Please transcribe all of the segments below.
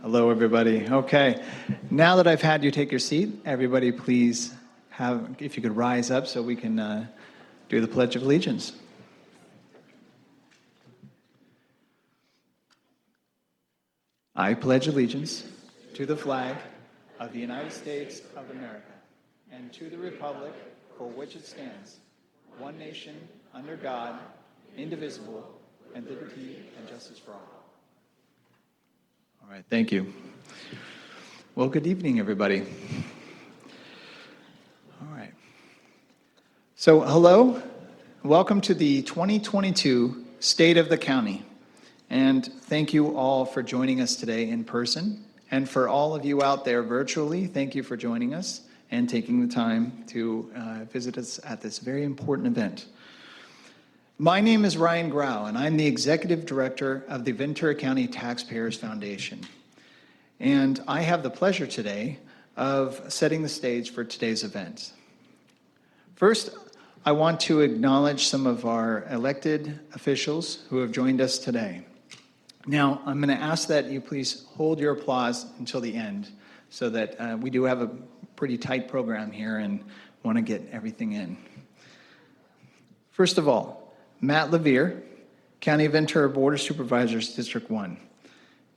Hello, everybody. Okay, now that I've had you take your seat, everybody please if you could rise up so we can do the Pledge of Allegiance. I pledge allegiance to the flag of the United States of America and to the republic for which it stands, one nation, under God, indivisible, and liberty and justice for all. All right, thank you. Well, good evening, everybody. All right. So, hello. Welcome to the 2022 State of the County. And thank you all for joining us today in person. And for all of you out there virtually, thank you for joining us and taking the time to visit us at this very important event. My name is Ryan Grau, and I'm the Executive Director of the Ventura County Taxpayers Foundation. And I have the pleasure today of setting the stage for today's event. First, I want to acknowledge some of our elected officials who have joined us today. Now, I'm going to ask that you please hold your applause until the end so that we do have a pretty tight program here and want to get everything in. First of all, Matt Levere, County of Ventura Board of Supervisors, District 1.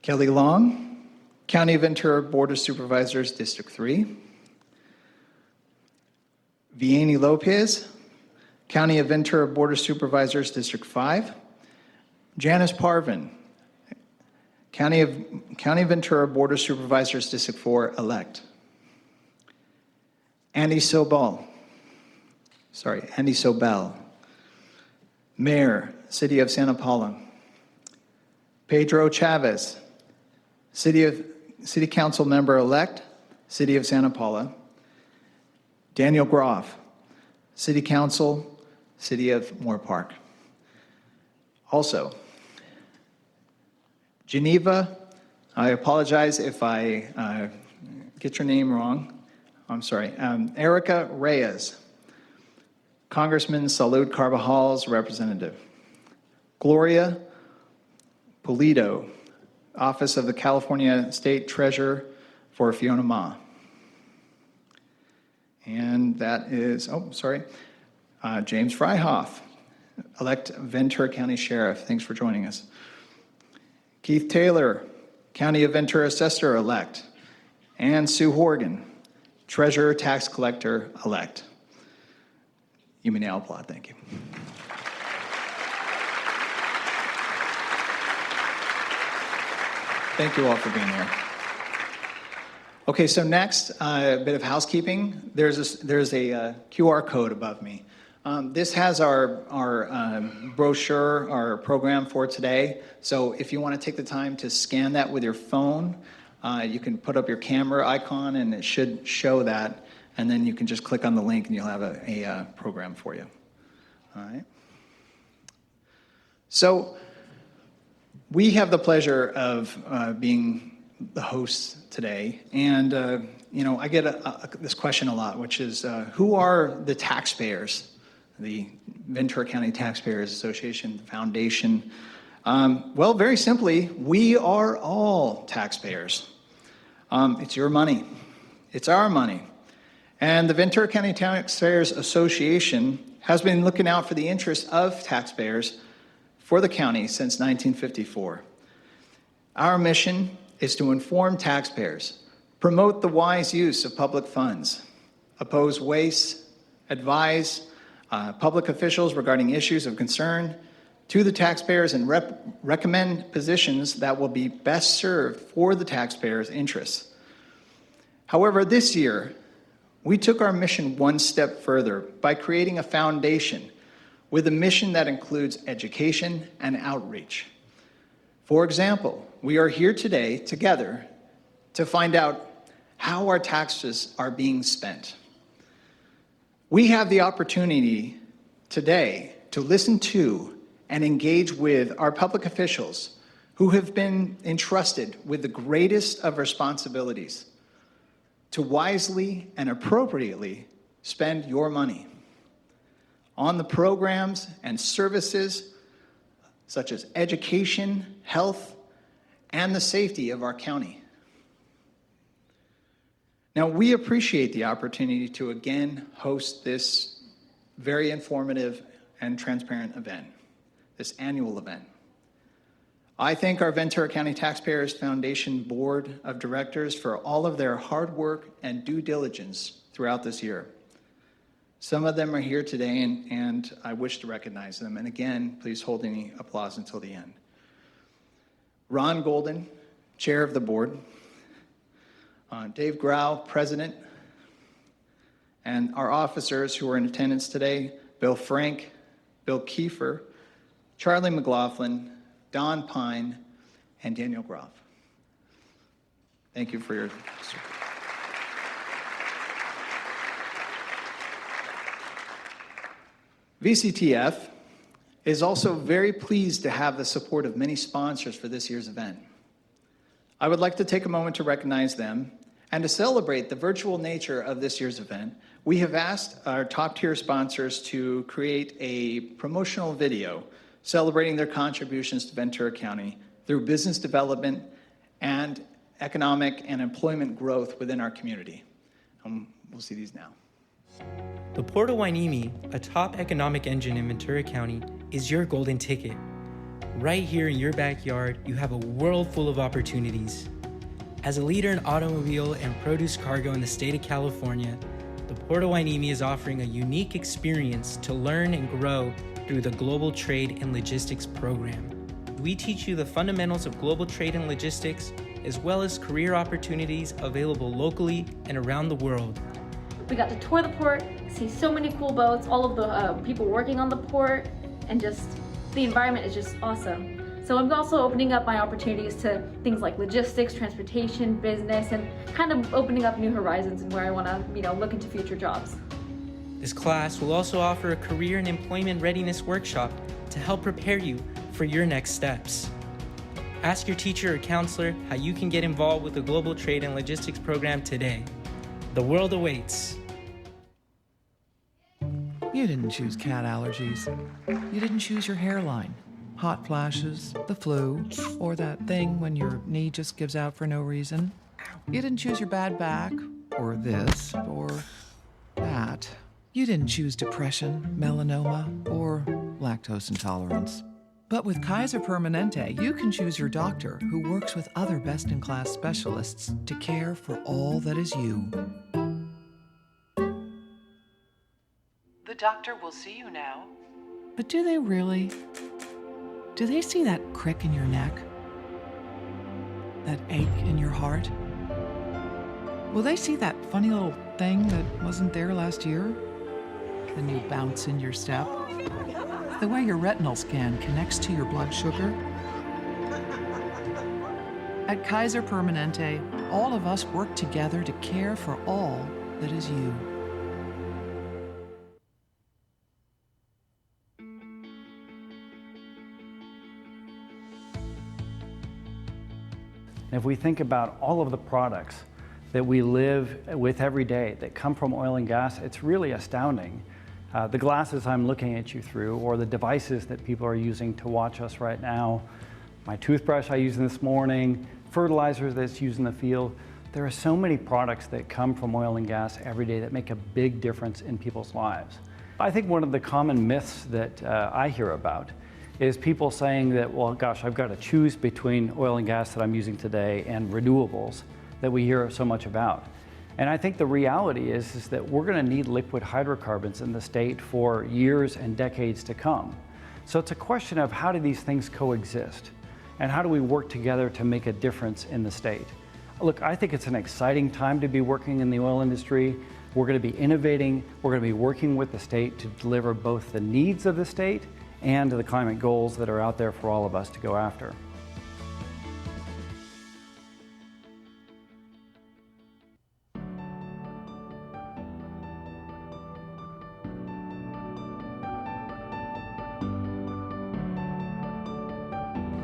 Kelly Long, County of Ventura Board of Supervisors, District 3. Vianney Lopez, County of Ventura Board of Supervisors, District 5. Janice Parvin, County of Ventura Board of Supervisors, District 4, elect. Andy Sobel, Mayor, City of Santa Paula. Pedro Chavez, City Council Member-elect, City of Santa Paula. Daniel Groff, City Council, City of Moore Park. Also, Geneva, I apologize if I get your name wrong. I'm sorry. Erica Reyes, Congressman Salud Carvajal's representative. Gloria Pulido, Office of the California State Treasurer for Fiona Ma. And that is, James Freihoff, elect Ventura County Sheriff. Thanks for joining us. Keith Taylor, County of Ventura Assessor-elect. And Sue Horgan, Treasurer Tax Collector-elect. You may now applaud. Thank you. Thank you all for being here. Okay, so next, a bit of housekeeping. There's a QR code above me. This has our brochure, our program for today. So if you want to take the time to scan that with your phone, you can put up your camera icon and it should show that. And then you can just click on the link and you'll have a program for you. All right. So we have the pleasure of being the hosts today. And, I get this question a lot, which is, who are the taxpayers? The Ventura County Taxpayers Association Foundation. Well, very simply, we are all taxpayers. It's your money. It's our money. And the Ventura County Taxpayers Association has been looking out for the interests of taxpayers for the county since 1954. Our mission is to inform taxpayers, promote the wise use of public funds, oppose waste, advise public officials regarding issues of concern to the taxpayers, and recommend positions that will be best served for the taxpayers' interests. However, this year, we took our mission one step further by creating a foundation with a mission that includes education and outreach. For example, we are here today together to find out how our taxes are being spent. We have the opportunity today to listen to and engage with our public officials who have been entrusted with the greatest of responsibilities to wisely and appropriately spend your money on the programs and services such as education, health, and the safety of our county. Now, we appreciate the opportunity to again host this very informative and transparent event, this annual event. I thank our Ventura County Taxpayers Foundation Board of Directors for all of their hard work and due diligence throughout this year. Some of them are here today, and I wish to recognize them. And again, please hold any applause until the end. Ron Golden, Chair of the Board, Dave Grau, President, and our officers who are in attendance today, Bill Frank, Bill Kiefer, Charlie McLaughlin, Don Pine, and Daniel Groff. Thank you for your support. VCTF is also very pleased to have the support of many sponsors for this year's event. I would like to take a moment to recognize them and to celebrate the virtual nature of this year's event. We have asked our top-tier sponsors to create a promotional video celebrating their contributions to Ventura County through business development and economic and employment growth within our community. We'll see these now. The Port of Hueneme, a top economic engine in Ventura County, is your golden ticket. Right here in your backyard, you have a world full of opportunities. As a leader in automobile and produce cargo in the state of California, the Port of Hueneme is offering a unique experience to learn and grow through the Global Trade and Logistics program. We teach you the fundamentals of global trade and logistics, as well as career opportunities available locally and around the world. We got to tour the port, see so many cool boats, all of the people working on the port, and just the environment is just awesome. So I'm also opening up my opportunities to things like logistics, transportation, business, and kind of opening up new horizons and where I want to, look into future jobs. This class will also offer a career and employment readiness workshop to help prepare you for your next steps. Ask your teacher or counselor how you can get involved with the Global Trade and Logistics program today. The world awaits. You didn't choose cat allergies. You didn't choose your hairline, hot flashes, the flu, or that thing when your knee just gives out for no reason. You didn't choose your bad back, or this, or that. You didn't choose depression, melanoma, or lactose intolerance. But with Kaiser Permanente, you can choose your doctor who works with other best-in-class specialists to care for all that is you. The doctor will see you now. But do they really? Do they see that crick in your neck? That ache in your heart? Will they see that funny little thing that wasn't there last year? The new bounce in your step? The way your retinal scan connects to your blood sugar? At Kaiser Permanente, all of us work together to care for all that is you. If we think about all of the products that we live with every day that come from oil and gas, it's really astounding. The glasses I'm looking at you through, or the devices that people are using to watch us right now, my toothbrush I used this morning, fertilizer that's used in the field. There are so many products that come from oil and gas every day that make a big difference in people's lives. I think one of the common myths that I hear about is people saying that, well, gosh, I've got to choose between oil and gas that I'm using today and renewables that we hear so much about. And I think the reality is that we're going to need liquid hydrocarbons in the state for years and decades to come. So it's a question of how do these things coexist? And how do we work together to make a difference in the state? Look, I think it's an exciting time to be working in the oil industry. We're going to be innovating. We're going to be working with the state to deliver both the needs of the state and the climate goals that are out there for all of us to go after.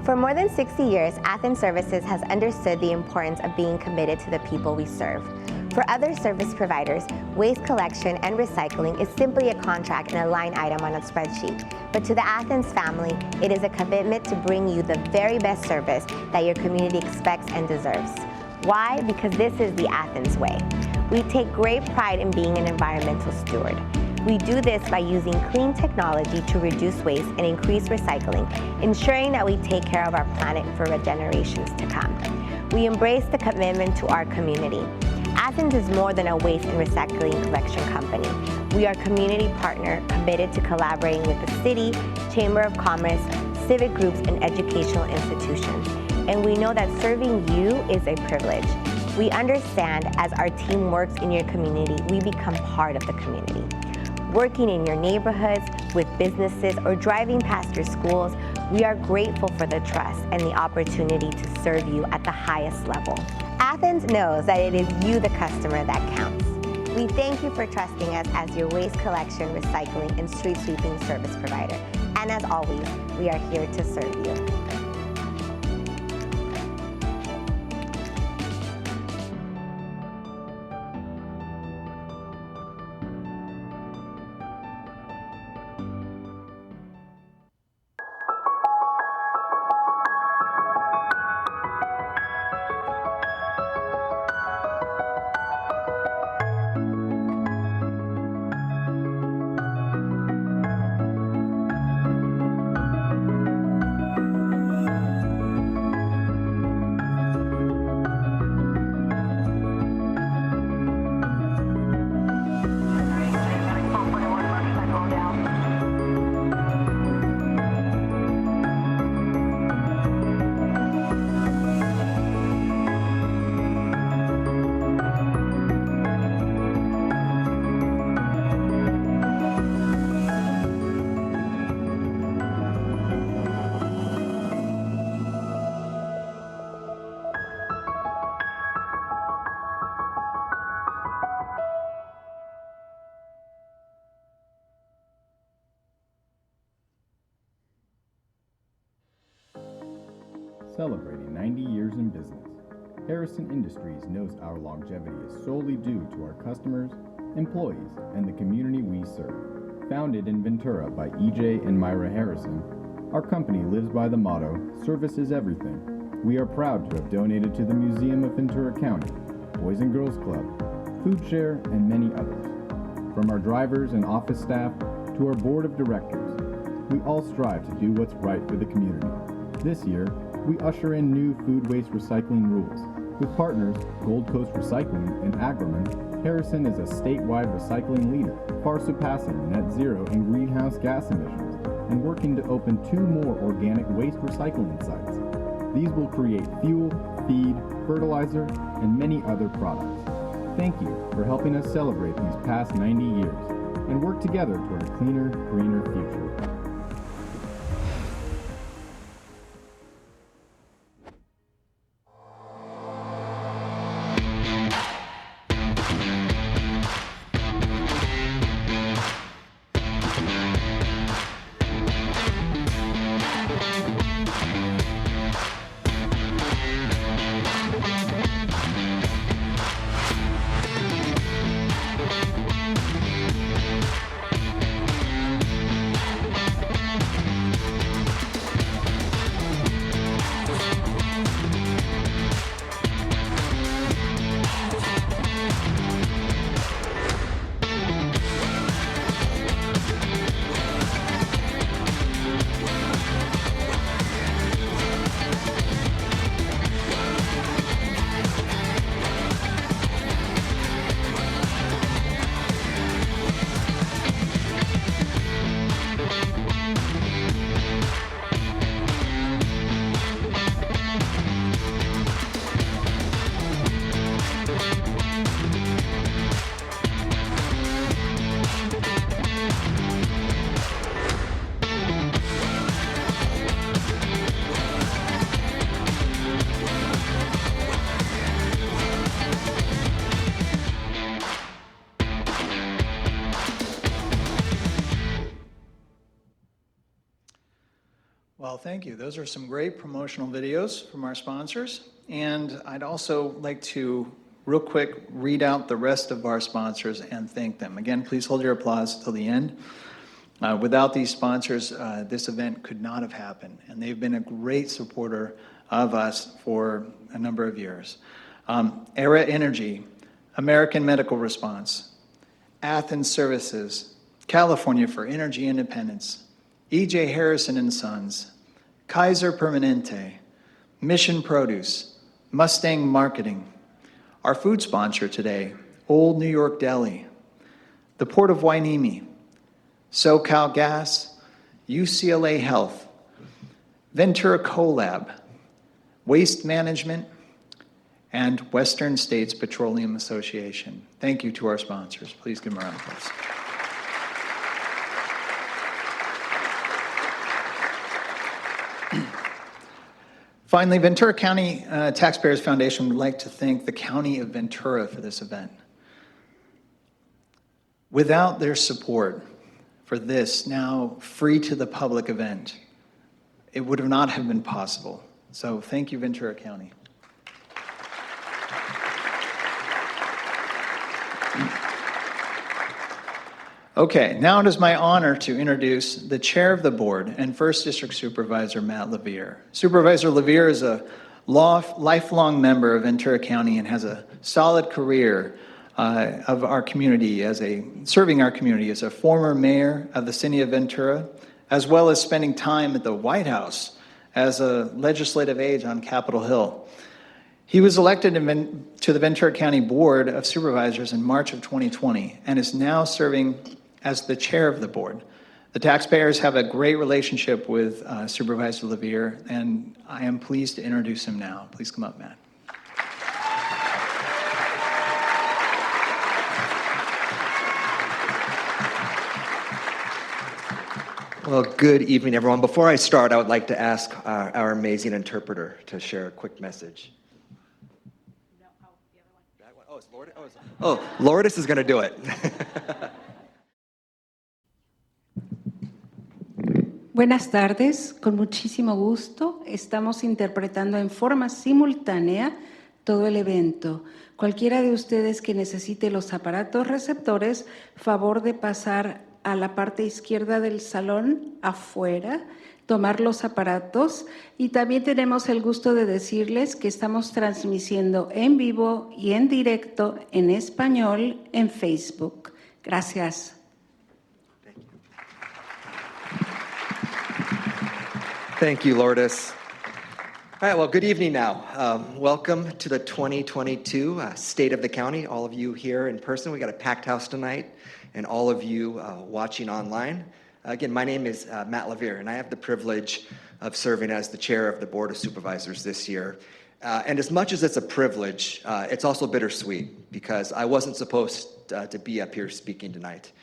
For more than 60 years, Athens Services has understood the importance of being committed to the people we serve. For other service providers, waste collection and recycling is simply a contract and a line item on a spreadsheet. But to the Athens family, it is a commitment to bring you the very best service that your community expects and deserves. Why? Because this is the Athens way. We take great pride in being an environmental steward. We do this by using clean technology to reduce waste and increase recycling, ensuring that we take care of our planet for generations to come. We embrace the commitment to our community. Athens is more than a waste and recycling collection company. We are a community partner committed to collaborating with the city, Chamber of Commerce, civic groups, and educational institutions. And we know that serving you is a privilege. We understand as our team works in your community, we become part of the community. Working in your neighborhoods, with businesses, or driving past your schools, we are grateful for the trust and the opportunity to serve you at the highest level. Athens knows that it is you, the customer, that counts. We thank you for trusting us as your waste collection, recycling, and street sweeping service provider. And as always, we are here to serve you. Celebrating 90 years in business, Harrison Industries knows our longevity is solely due to our customers, employees, and the community we serve. Founded in Ventura by EJ and Myra Harrison, our company lives by the motto, "Service is everything." We are proud to have donated to the Museum of Ventura County, Boys and Girls Club, Food Share, and many others. From our drivers and office staff to our board of directors, we all strive to do what's right for the community. This year, we usher in new food waste recycling rules. With partners Gold Coast Recycling and Agriman, Harrison is a statewide recycling leader, far surpassing net zero and greenhouse gas emissions, and working to open 2 more organic waste recycling sites. These will create fuel, feed, fertilizer, and many other products. Thank you for helping us celebrate these past 90 years and work together toward a cleaner, greener future. Well, thank you. Those are some great promotional videos from our sponsors. And I'd also like to, real quick, read out the rest of our sponsors and thank them. Again, please hold your applause till the end. Without these sponsors, this event could not have happened. And they've been a great supporter of us for a number of years. Era Energy, American Medical Response, Athens Services, California for Energy Independence, E.J. Harrison and Sons, Kaiser Permanente, Mission Produce, Mustang Marketing. Our food sponsor today, Old New York Deli, the Port of Hueneme, SoCal Gas, UCLA Health, Ventura Colab, Waste Management, and Western States Petroleum Association. Thank you to our sponsors. Please give them a round of applause. Finally, Ventura County Taxpayers Foundation would like to thank the County of Ventura for this event. Without their support for this now free to the public event, it would not have been possible. So thank you, Ventura County. Okay, now it is my honor to introduce the chair of the board and First District Supervisor Matt LaVere. Supervisor LaVere is a lifelong member of Ventura County and has a solid career of our community serving our community as a former mayor of the city of Ventura, as well as spending time at the White House as a legislative aide on Capitol Hill. He was elected to the Ventura County Board of Supervisors in March of 2020 and is now serving as the chair of the board. The taxpayers have a great relationship with Supervisor LaVere, and I am pleased to introduce him now. Please come up, Matt. Well, good evening, everyone. Before I start, I would like to ask our amazing interpreter to share a quick message. That one? Oh, it's Lourdes? Oh, Lourdes is going to do it. Buenas tardes, con muchísimo gusto. Estamos interpretando en forma simultánea todo el evento. Cualquiera de ustedes que necesite los aparatos receptores, favor de pasar a la parte izquierda del salón, afuera, tomar los aparatos. Y también tenemos el gusto de decirles que estamos transmitiendo en vivo y en directo en español en Facebook. Gracias. Thank you, Lourdes. All right, well, good evening now. Welcome to the 2022 State of the County. All of you here in person, we got a packed house tonight, and all of you watching online. Again, my name is Matt LaVere, and I have the privilege of serving as the chair of the Board of Supervisors this year. And as much as it's a privilege, it's also bittersweet because I wasn't supposed to be up here speaking tonight.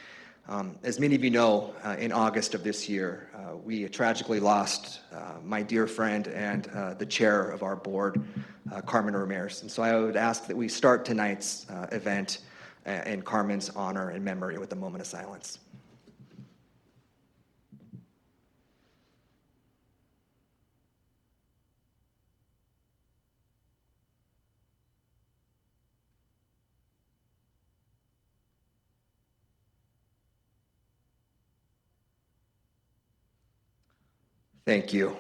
As many of you know, in August of this year, we tragically lost my dear friend and the chair of our board, Carmen Ramirez. And so I would ask that we start tonight's event in Carmen's honor and memory with a moment of silence. Thank you.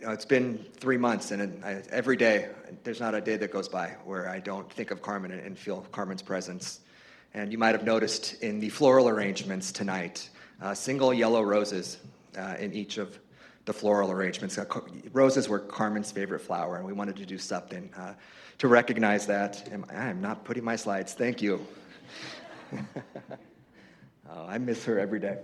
It's been 3 months, and every day, there's not a day that goes by where I don't think of Carmen and feel Carmen's presence. And you might have noticed in the floral arrangements tonight, single yellow roses in each of the floral arrangements. Roses were Carmen's favorite flower, and we wanted to do something to recognize that. I'm not putting my slides. Thank you. I miss her every day.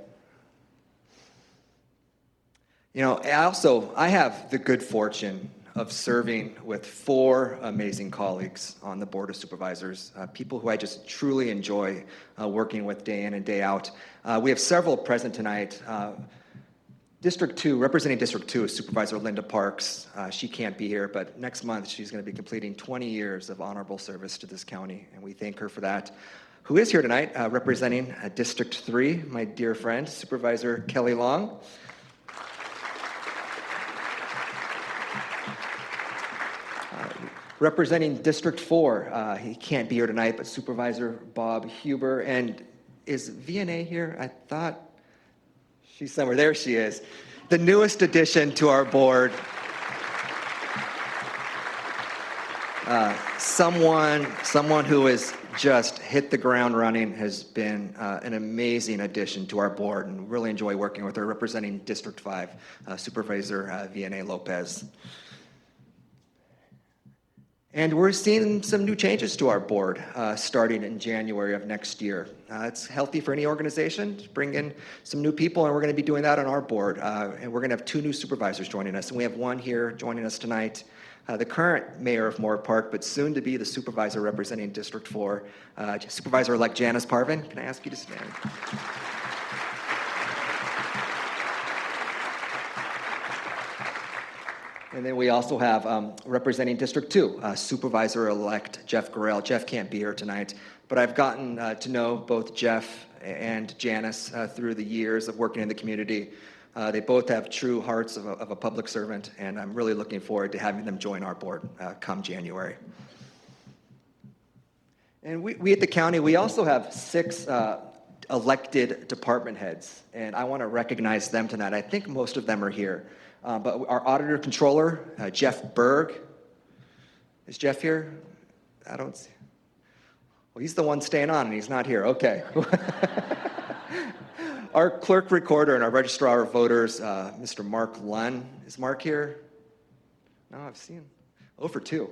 You know, I have the good fortune of serving with 4 amazing colleagues on the Board of Supervisors, people who I just truly enjoy working with day in and day out. We have several present tonight. District 2, representing District 2 is Supervisor Linda Parks. She can't be here, but next month she's going to be completing 20 years of honorable service to this county, and we thank her for that. Who is here tonight, representing District 3, my dear friend, Supervisor Kelly Long. Representing District 4, he can't be here tonight, but Supervisor Bob Huber. And is VNA here? I thought she's somewhere. There she is. The newest addition to our board. Someone who has just hit the ground running, has been an amazing addition to our board, and really enjoy working with her, representing District 5, Supervisor Vianney Lopez. And we're seeing some new changes to our board starting in January of next year. It's healthy for any organization to bring in some new people, and we're going to be doing that on our board. And we're going to have 2 new supervisors joining us, and we have one here joining us tonight, the current mayor of Moore Park, but soon to be the supervisor representing District 4, Supervisor-elect Janice Parvin. Can I ask you to stand? And then we also have representing District 2, Supervisor-elect Jeff Gorell. Jeff can't be here tonight, but I've gotten to know both Jeff and Janice through the years of working in the community. They both have true hearts of a public servant, and I'm really looking forward to having them join our board come January. And we at the county, we also have 6 elected department heads, and I want to recognize them tonight. I think most of them are here. But our auditor controller, Jeff Berg. Is Jeff here? I don't see. Well, he's the one staying on, and he's not here. Okay. Our clerk recorder and our registrar of voters, Mr. Mark Lunn. Is Mark here? No, I've seen. 0 for 2.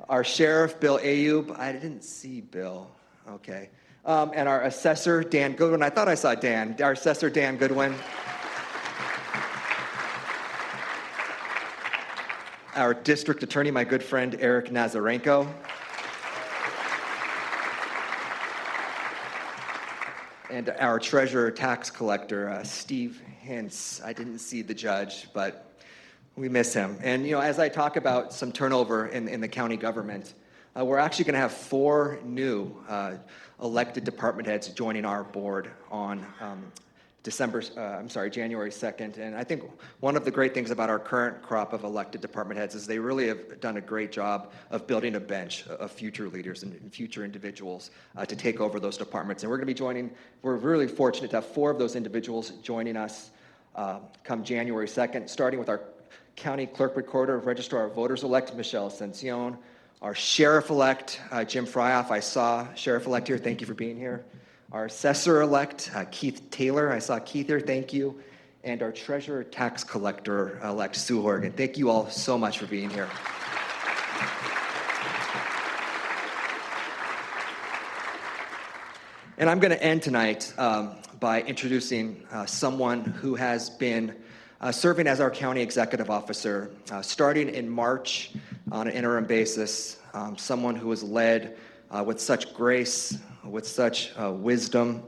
Our sheriff, Bill Ayub. I didn't see Bill. Okay. And our assessor, Dan Goodwin. I thought I saw Dan. Our assessor, Dan Goodwin. Our district attorney, my good friend, Eric Nazarenko. And our treasurer tax collector, Steve Hintz. I didn't see the judge, but we miss him. And as I talk about some turnover in the county government, we're actually going to have 4 new elected department heads joining our board on January 2nd. And I think one of the great things about our current crop of elected department heads is they really have done a great job of building a bench of future leaders and future individuals to take over those departments. And we're really fortunate to have 4 of those individuals joining us come January 2nd, starting with our county clerk recorder, registrar of voters-elect, Michelle Ascension, our sheriff-elect, Jim Fryoff. I saw sheriff-elect here. Thank you for being here. Our assessor-elect, Keith Taylor. I saw Keith here. Thank you. And our treasurer tax collector-elect, Sue Horgan. Thank you all so much for being here. And I'm going to end tonight by introducing someone who has been serving as our county executive officer starting in March on an interim basis, someone who has led with such grace, with such wisdom,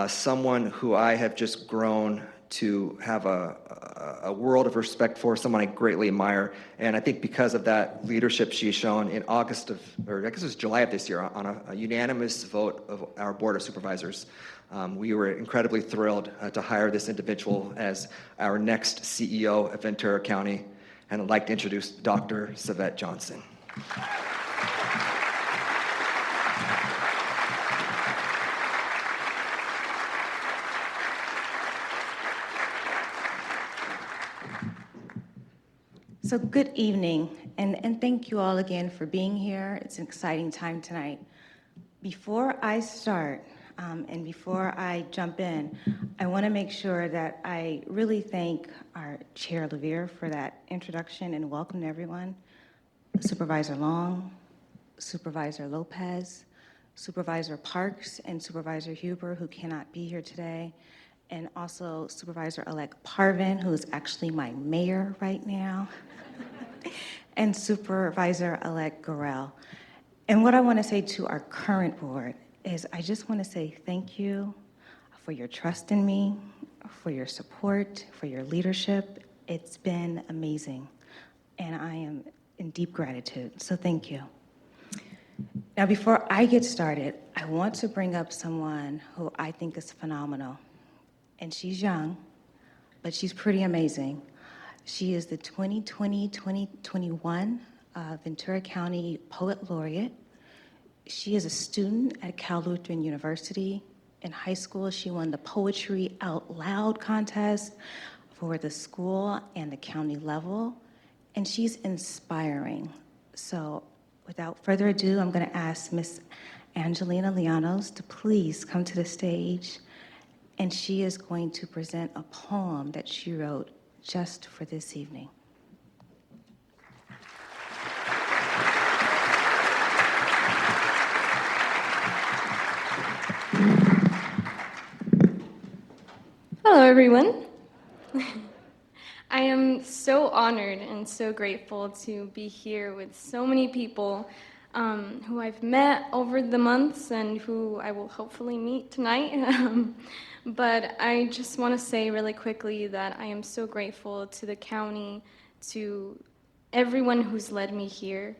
someone who I have just grown to have a world of respect for, someone I greatly admire. And I think because of that leadership she's shown in August of, or I guess it was July of this year, on a unanimous vote of our Board of Supervisors, we were incredibly thrilled to hire this individual as our next CEO of Ventura County. And I'd like to introduce Dr. Sevet Johnson. So good evening, and thank you all again for being here. It's an exciting time tonight. Before I start, and before I jump in, I want to make sure that I really thank our Chair LaVere for that introduction and welcome to everyone. Supervisor Long, Supervisor Lopez, Supervisor Parks, and Supervisor Huber, who cannot be here today, and also Supervisor-elect Parvin, who is actually my mayor right now, and Supervisor-elect Gorell. And what I want to say to our current board is I just want to say thank you for your trust in me, for your support, for your leadership. It's been amazing, and I am in deep gratitude, so thank you. Now, before I get started, I want to bring up someone who I think is phenomenal. And she's young, but she's pretty amazing. She is the 2020-2021 Ventura County Poet Laureate. She is a student at Cal Lutheran University. In high school, she won the Poetry Out Loud contest for the school and the county level, and she's inspiring. So without further ado, I'm going to ask Miss Angelina Llanos to please come to the stage, and she is going to present a poem that she wrote just for this evening. Hello, everyone. I am so honored and so grateful to be here with so many people who I've met over the months and who I will hopefully meet tonight. But I just want to say really quickly that I am so grateful to the county, to everyone who's led me here.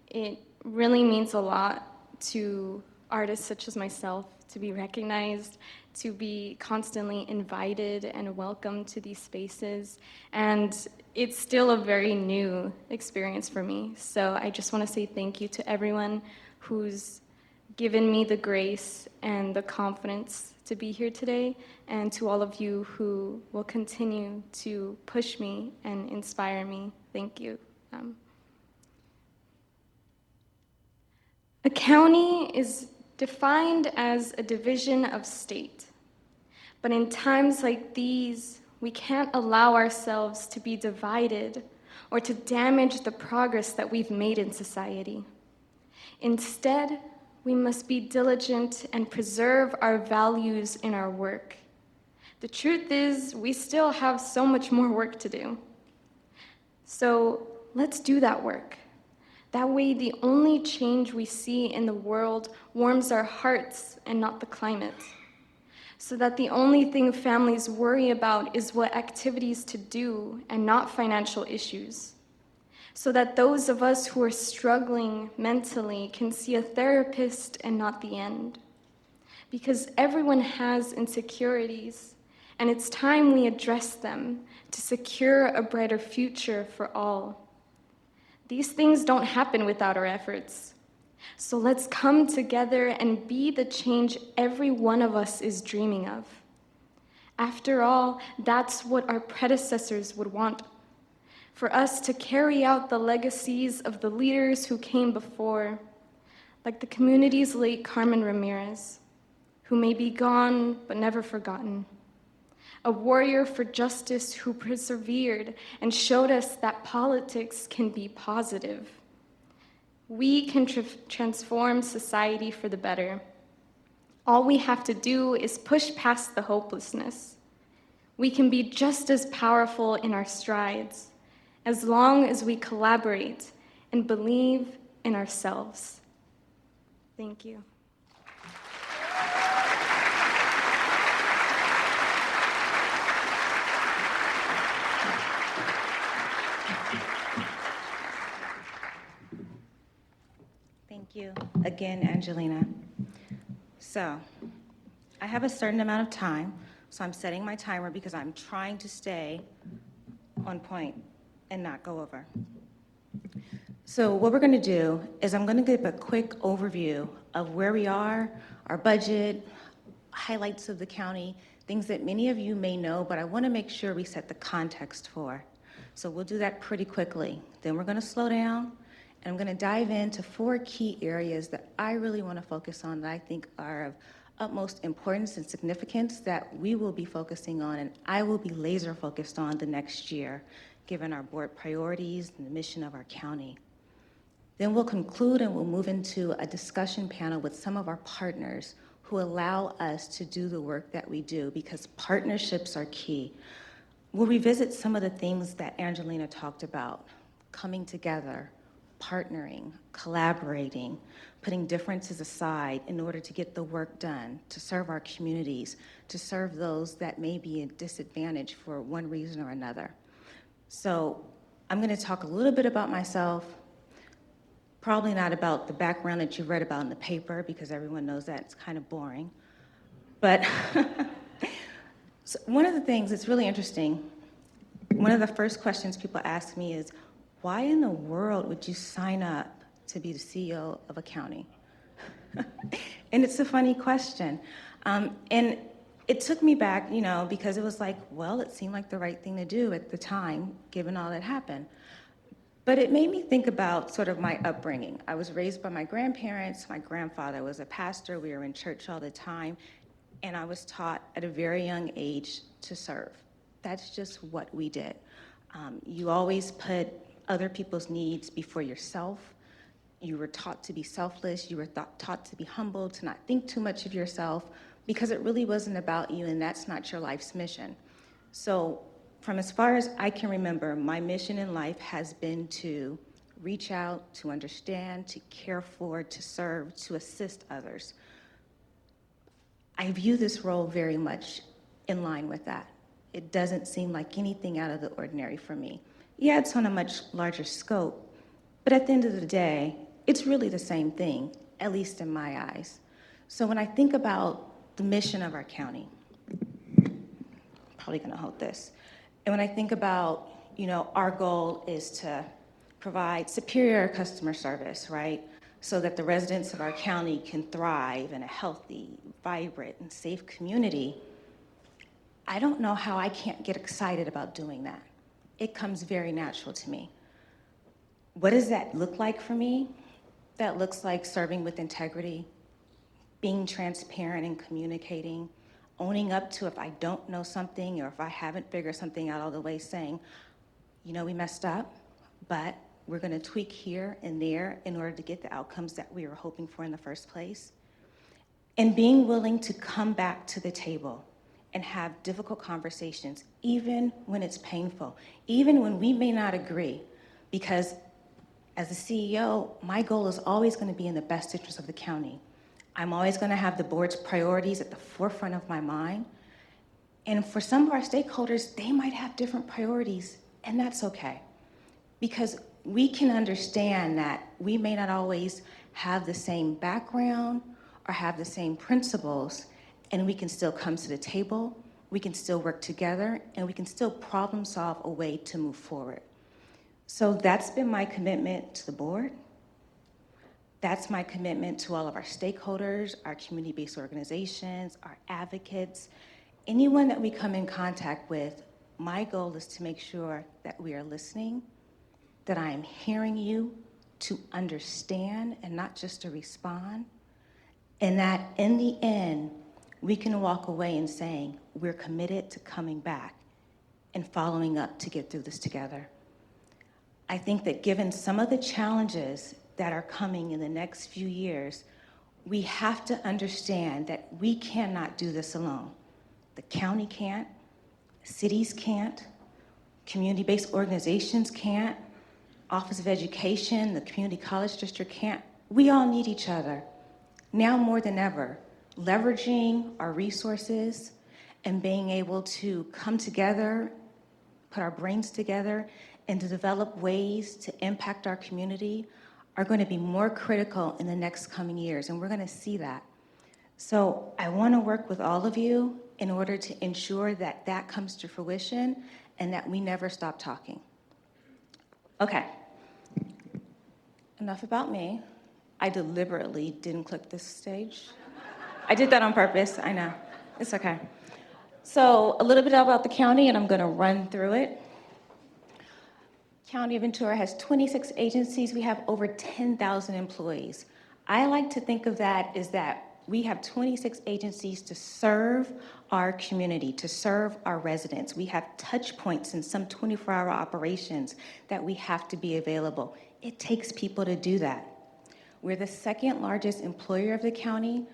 It really means a lot to artists such as myself to be recognized, to be constantly invited and welcomed to these spaces. And it's still a very new experience for me. So I just want to say thank you to everyone who's given me the grace and the confidence to be here today, and to all of you who will continue to push me and inspire me. Thank you. A county is defined as a division of state. But in times like these, we can't allow ourselves to be divided or to damage the progress that we've made in society. Instead, we must be diligent and preserve our values in our work. The truth is, we still have so much more work to do. So let's do that work. That way, the only change we see in the world warms our hearts and not the climate. So that the only thing families worry about is what activities to do and not financial issues. So that those of us who are struggling mentally can see a therapist and not the end. Because everyone has insecurities, and it's time we address them to secure a brighter future for all. These things don't happen without our efforts. So let's come together and be the change every one of us is dreaming of. After all, that's what our predecessors would want. For us to carry out the legacies of the leaders who came before, like the community's late Carmen Ramirez, who may be gone but never forgotten. A warrior for justice who persevered and showed us that politics can be positive. We can transform society for the better. All we have to do is push past the hopelessness. We can be just as powerful in our strides as long as we collaborate and believe in ourselves. Thank you. Thank you again, Angelina. So, I have a certain amount of time, so I'm setting my timer because I'm trying to stay on point and not go over. So what we're going to do is I'm going to give a quick overview of where we are, our budget, highlights of the county, things that many of you may know, but I want to make sure we set the context for. So we'll do that pretty quickly. Then we're going to slow down, and I'm going to dive into 4 key areas that I really want to focus on that I think are of utmost importance and significance that we will be focusing on, and I will be laser focused on the next year, given our board priorities and the mission of our county. Then we'll conclude and we'll move into a discussion panel with some of our partners who allow us to do the work that we do, because partnerships are key. We'll revisit some of the things that Angelina talked about: coming together, partnering, collaborating, putting differences aside in order to get the work done, to serve our communities, to serve those that may be at disadvantage for one reason or another. So I'm going to talk a little bit about myself, probably not about the background that you read about in the paper, because everyone knows that it's kind of boring. But so one of the things that's really interesting, one of the first questions people ask me is, why in the world would you sign up to be the CEO of a county? And it's a funny question. And it took me back, because it was like, well, it seemed like the right thing to do at the time, given all that happened. But it made me think about sort of my upbringing. I was raised by my grandparents. My grandfather was a pastor. We were in church all the time. And I was taught at a very young age to serve. That's just what we did. You always put other people's needs before yourself. You were taught to be selfless. You were taught to be humble, to not think too much of yourself, because it really wasn't about you, and that's not your life's mission. So from as far as I can remember, my mission in life has been to reach out, to understand, to care for, to serve, to assist others. I view this role very much in line with that. It doesn't seem like anything out of the ordinary for me. Yeah, it's on a much larger scope, but at the end of the day, it's really the same thing, at least in my eyes. So when I think about the mission of our county, probably gonna hold this. And when I think about, our goal is to provide superior customer service, right? So that the residents of our county can thrive in a healthy, vibrant, and safe community. I don't know how I can't get excited about doing that. It comes very natural to me. What does that look like for me? That looks like serving with integrity, being transparent and communicating, owning up to if I don't know something or if I haven't figured something out all the way, saying, we messed up, but we're gonna tweak here and there in order to get the outcomes that we were hoping for in the first place. And being willing to come back to the table and have difficult conversations, even when it's painful, even when we may not agree, because as a CEO, my goal is always gonna be in the best interest of the county. I'm always gonna have the board's priorities at the forefront of my mind. And for some of our stakeholders, they might have different priorities, and that's okay. Because we can understand that we may not always have the same background or have the same principles, and we can still come to the table, we can still work together, and we can still problem solve a way to move forward. So that's been my commitment to the board. That's my commitment to all of our stakeholders, our community-based organizations, our advocates, anyone that we come in contact with. My goal is to make sure that we are listening, that I am hearing you, to understand and not just to respond, and that in the end, we can walk away and saying, we're committed to coming back and following up to get through this together. I think that given some of the challenges that are coming in the next few years, we have to understand that we cannot do this alone. The county can't, cities can't, community-based organizations can't, Office of Education, the Community College District can't. We all need each other, now more than ever, leveraging our resources and being able to come together, put our brains together, and to develop ways to impact our community are going to be more critical in the next coming years, and we're going to see that. So I want to work with all of you in order to ensure that that comes to fruition and that we never stop talking. Okay, enough about me. I deliberately didn't click this stage. I did that on purpose, I know, it's okay. So a little bit about the county, and I'm going to run through it. County of Ventura has 26 agencies. We have over 10,000 employees. I like to think of that as that we have 26 agencies to serve our community, to serve our residents. We have touch points in some 24-hour operations that we have to be available. It takes people to do that. We're the second largest employer of the county.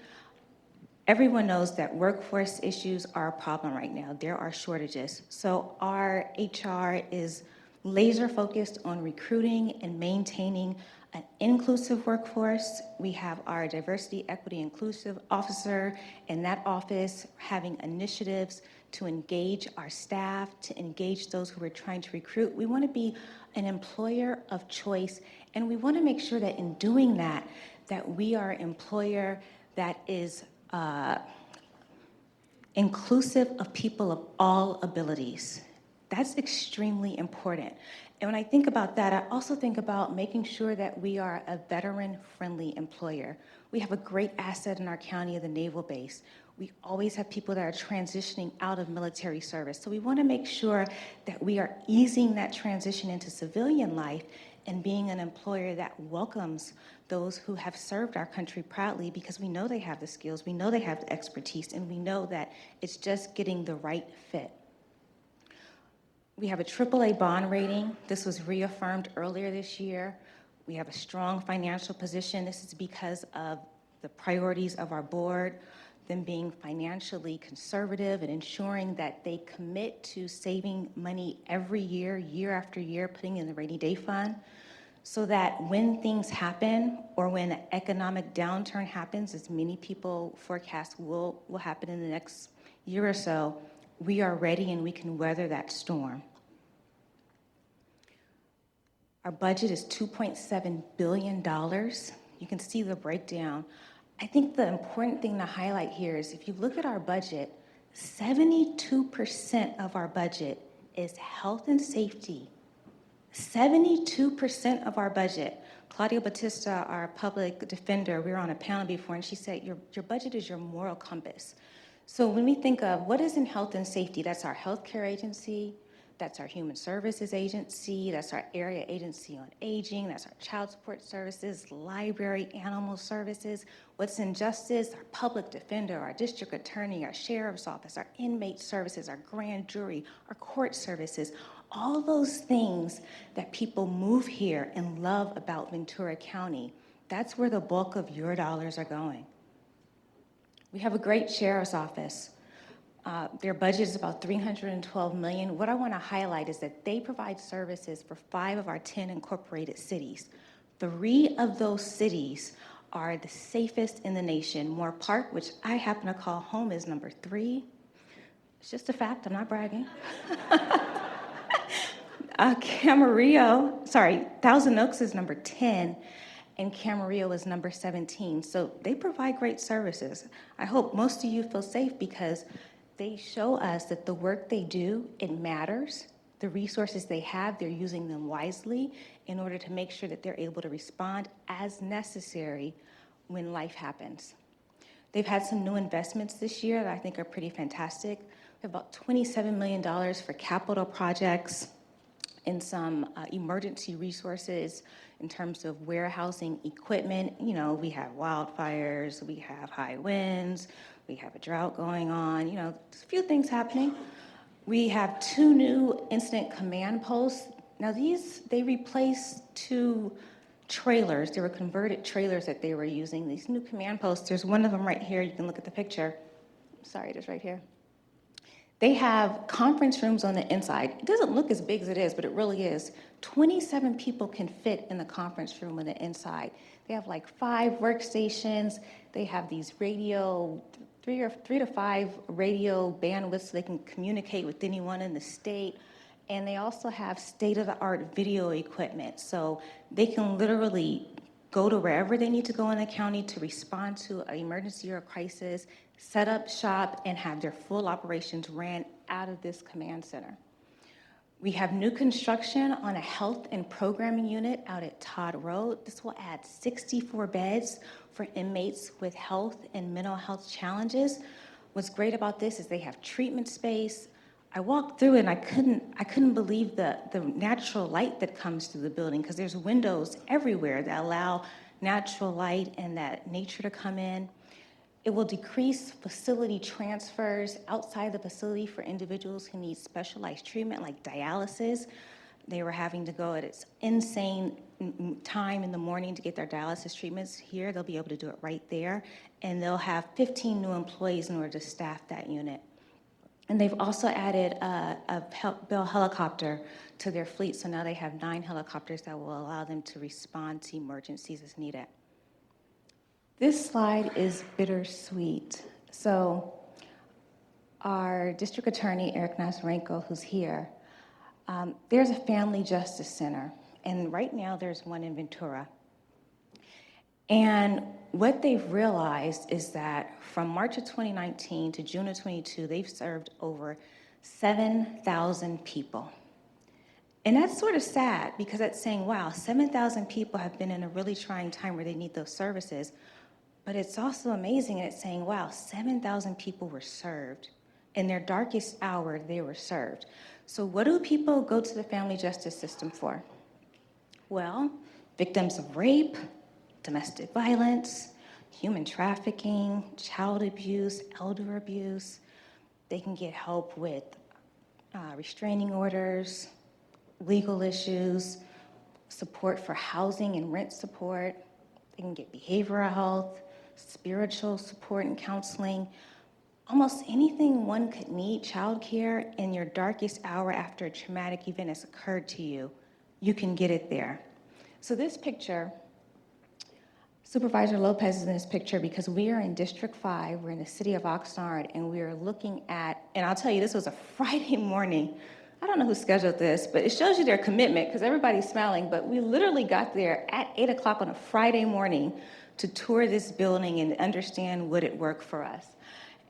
Everyone knows that workforce issues are a problem right now. There are shortages. So our HR is laser focused on recruiting and maintaining an inclusive workforce. We have our diversity, equity, inclusive officer in that office having initiatives to engage our staff, to engage those who are trying to recruit. We want to be an employer of choice, and we want to make sure that in doing that, that we are an employer that is inclusive of people of all abilities. That's extremely important. And when I think about that, I also think about making sure that we are a veteran-friendly employer. We have a great asset in our county of the Naval Base. We always have people that are transitioning out of military service. So we want to make sure that we are easing that transition into civilian life and being an employer that welcomes those who have served our country proudly, because we know they have the skills, we know they have the expertise, and we know that it's just getting the right fit. We have a AAA bond rating. This was reaffirmed earlier this year. We have a strong financial position. This is because of the priorities of our board, them being financially conservative and ensuring that they commit to saving money every year, year after year, putting in the rainy day fund, so that when things happen or when an economic downturn happens, as many people forecast will happen in the next year or so, we are ready and we can weather that storm. Our budget is $2.7 billion. You can see the breakdown. I think the important thing to highlight here is if you look at our budget, 72% of our budget is health and safety. 72% of our budget. Claudia Batista, our public defender, we were on a panel before, and she said, your budget is your moral compass. So when we think of what is in health and safety, that's our healthcare agency, that's our human services agency, that's our area agency on aging, that's our child support services, library, animal services. What's in justice, our public defender, our district attorney, our sheriff's office, our inmate services, our grand jury, our court services, all those things that people move here and love about Ventura County. That's where the bulk of your dollars are going. We have a great sheriff's office. Their budget is about $312 million. What I want to highlight is that they provide services for 5 of our 10 incorporated cities. 3 of those cities are the safest in the nation. Moore Park, which I happen to call home, is number 3. It's just a fact, I'm not bragging. Thousand Oaks is number 10, and Camarillo is number 17. So they provide great services. I hope most of you feel safe because they show us that the work they do, it matters. The resources they have, they're using them wisely in order to make sure that they're able to respond as necessary when life happens. They've had some new investments this year that I think are pretty fantastic. We have about $27 million for capital projects and some emergency resources in terms of warehousing equipment. You know, we have wildfires, we have high winds, we have a drought going on, there's a few things happening. We have 2 new incident command posts. Now they replaced 2 trailers. They were converted trailers that they were using. These new command posts, there's one of them right here. You can look at the picture. Sorry, it is right here. They have conference rooms on the inside. It doesn't look as big as it is, but it really is. 27 people can fit in the conference room on the inside. They have like 5 workstations. They have these radio, 3 to 5 radio bandwidths so they can communicate with anyone in the state. And they also have state-of-the-art video equipment. So they can literally go to wherever they need to go in the county to respond to an emergency or a crisis, set up shop, and have their full operations ran out of this command center. We have new construction on a health and programming unit out at Todd Road. This will add 64 beds for inmates with health and mental health challenges. What's great about this is they have treatment space. I walked through it and I couldn't believe the natural light that comes through the building, because there's windows everywhere that allow natural light and that nature to come in. It will decrease facility transfers outside the facility for individuals who need specialized treatment like dialysis. They were having to go at its insane time in the morning to get their dialysis treatments. Here, they'll be able to do it right there. And they'll have 15 new employees in order to staff that unit. And they've also added a Bell helicopter to their fleet. So now they have 9 helicopters that will allow them to respond to emergencies as needed. This slide is bittersweet. So our district attorney, Eric Nazarenko, who's here, there's a family justice center. And right now there's one in Ventura. And what they've realized is that from March of 2019 to June of 22, they've served over 7,000 people. And that's sort of sad, because that's saying, wow, 7,000 people have been in a really trying time where they need those services. But it's also amazing, and it's saying, wow, 7,000 people were served. In their darkest hour, they were served. So what do people go to the family justice system for? Well, victims of rape, domestic violence, human trafficking, child abuse, elder abuse, they can get help with restraining orders, legal issues, support for housing and rent support. They can get behavioral health, spiritual support and counseling. Almost anything one could need, childcare, in your darkest hour after a traumatic event has occurred to you, you can get it there. So this picture, Supervisor Lopez is in this picture because we are in District 5, we're in the city of Oxnard, and we are looking at, and I'll tell you, this was a Friday morning. I don't know who scheduled this, but it shows you their commitment because everybody's smiling, but we literally got there at 8 o'clock on a Friday morning to tour this building and understand would it work for us.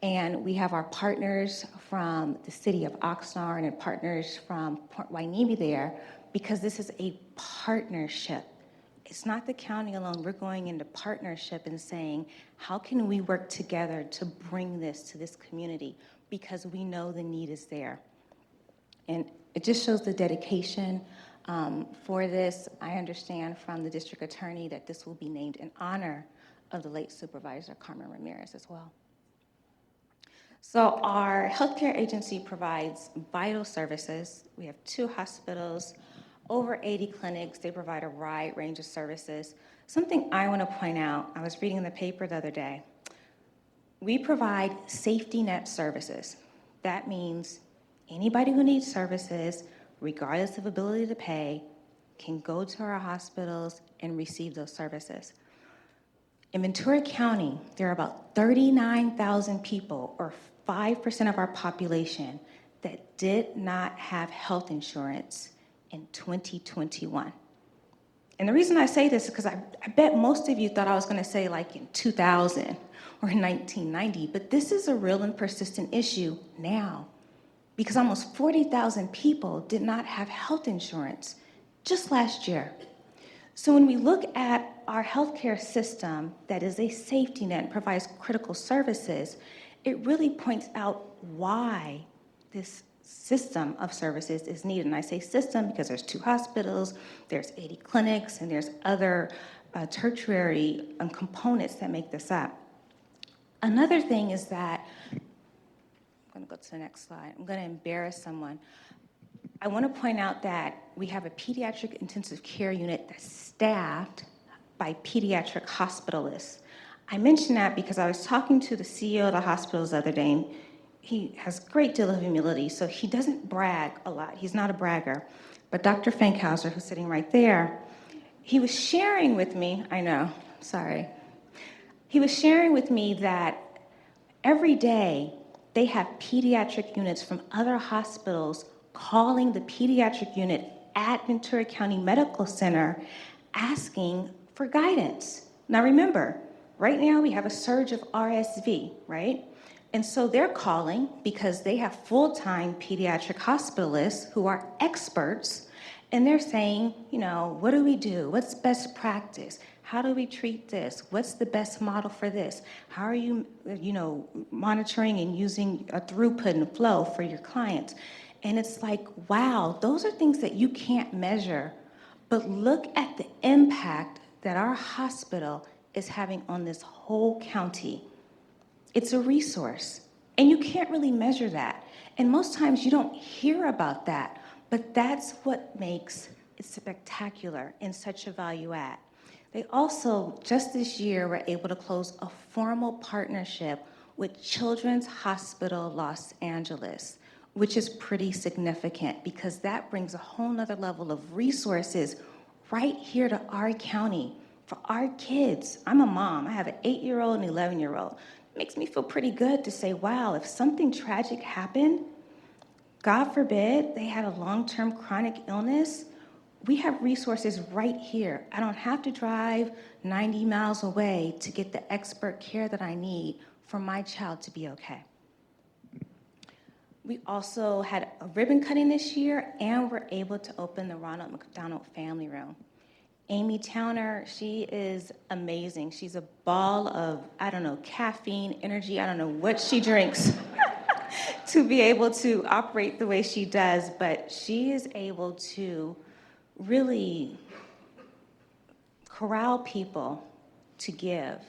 And we have our partners from the city of Oxnard and partners from Port Hueneme there because this is a partnership. It's not the county alone. We're going into partnership and saying, how can we work together to bring this to this community? Because we know the need is there. And it just shows the dedication for this. I understand from the district attorney that this will be named in honor of the late Supervisor Carmen Ramirez as well. So our healthcare agency provides vital services. We have 2 hospitals, over 80 clinics. They provide a wide range of services. Something I want to point out, I was reading in the paper the other day. We provide safety net services. That means anybody who needs services, regardless of ability to pay, can go to our hospitals and receive those services. In Ventura County, there are about 39,000 people, or 5% of our population, that did not have health insurance in 2021. And the reason I say this is because I bet most of you thought I was going to say like in 2000 or in 1990, but this is a real and persistent issue now because almost 40,000 people did not have health insurance just last year. So when we look at our healthcare system that is a safety net and provides critical services, it really points out why this system of services is needed. And I say system because there's 2 hospitals, there's 80 clinics, and there's other tertiary components that make this up. Another thing is that, I'm going to go to the next slide. I'm going to embarrass someone. I want to point out that we have a pediatric intensive care unit that's staffed by pediatric hospitalists. I mention that because I was talking to the CEO of the hospitals the other day, and he has a great deal of humility, so he doesn't brag a lot. He's not a bragger. But Dr. Fankhauser, who's sitting right there, he was sharing with me, I know, sorry. He was sharing with me that every day they have pediatric units from other hospitals calling the pediatric unit at Ventura County Medical Center asking for guidance. Now remember, right now we have a surge of RSV, right? And so they're calling because they have full-time pediatric hospitalists who are experts, and they're saying, you know, what do we do? What's best practice? How do we treat this? What's the best model for this? How are you, monitoring and using a throughput and flow for your clients? And it's like, wow, those are things that you can't measure, but look at the impact that our hospital is having on this whole county. It's a resource, and you can't really measure that. And most times you don't hear about that, but that's what makes it spectacular and such a value add. They also, just this year, were able to close a formal partnership with Children's Hospital Los Angeles, which is pretty significant because that brings a whole nother level of resources right here to our county for our kids. I'm a mom. I have an 8-year-old and 11-year-old. It makes me feel pretty good to say, wow, if something tragic happened, God forbid they had a long-term chronic illness, we have resources right here. I don't have to drive 90 miles away to get the expert care that I need for my child to be okay. We also had a ribbon cutting this year, and we're able to open the Ronald McDonald Family Room. Amy Towner, she is amazing. She's a ball of, caffeine, energy, I don't know what she drinks to be able to operate the way she does, but she is able to really corral people to give,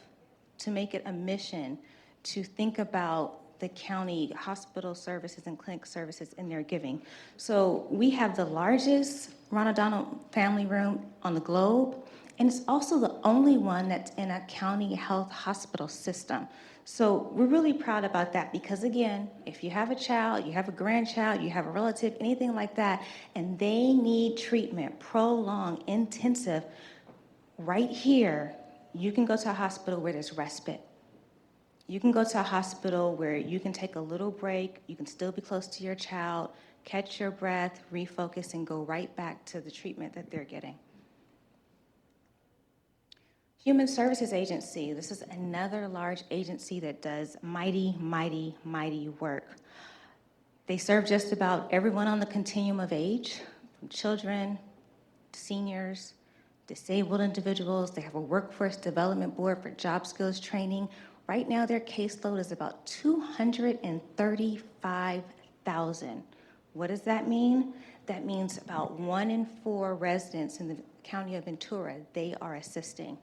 to make it a mission to think about the county hospital services and clinic services in their giving. So we have the largest Ronald Donald Family Room on the globe, and it's also the only one that's in a county health hospital system. So we're really proud about that because, again, if you have a child, you have a grandchild, you have a relative, anything like that, and they need treatment, prolonged, intensive, right here, you can go to a hospital where there's respite. You can go to a hospital where you can take a little break, you can still be close to your child, catch your breath, refocus, and go right back to the treatment that they're getting. Human Services Agency, this is another large agency that does mighty, mighty, mighty work. They serve just about everyone on the continuum of age, from children, seniors, disabled individuals. They have a workforce development board for job skills training. Right now, their caseload is about 235,000. What does that mean? That means about 1 in 4 residents in the county of Ventura, they are assisting.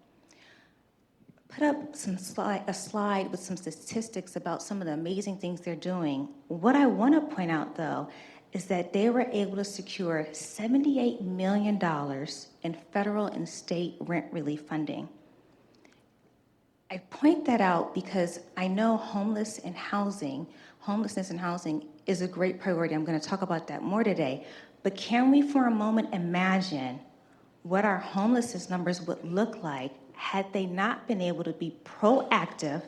Put up a slide with some statistics about some of the amazing things they're doing. What I want to point out, though, is that they were able to secure $78 million in federal and state rent relief funding. I point that out because I know homelessness and housing is a great priority. I'm going to talk about that more today. But can we for a moment imagine what our homelessness numbers would look like had they not been able to be proactive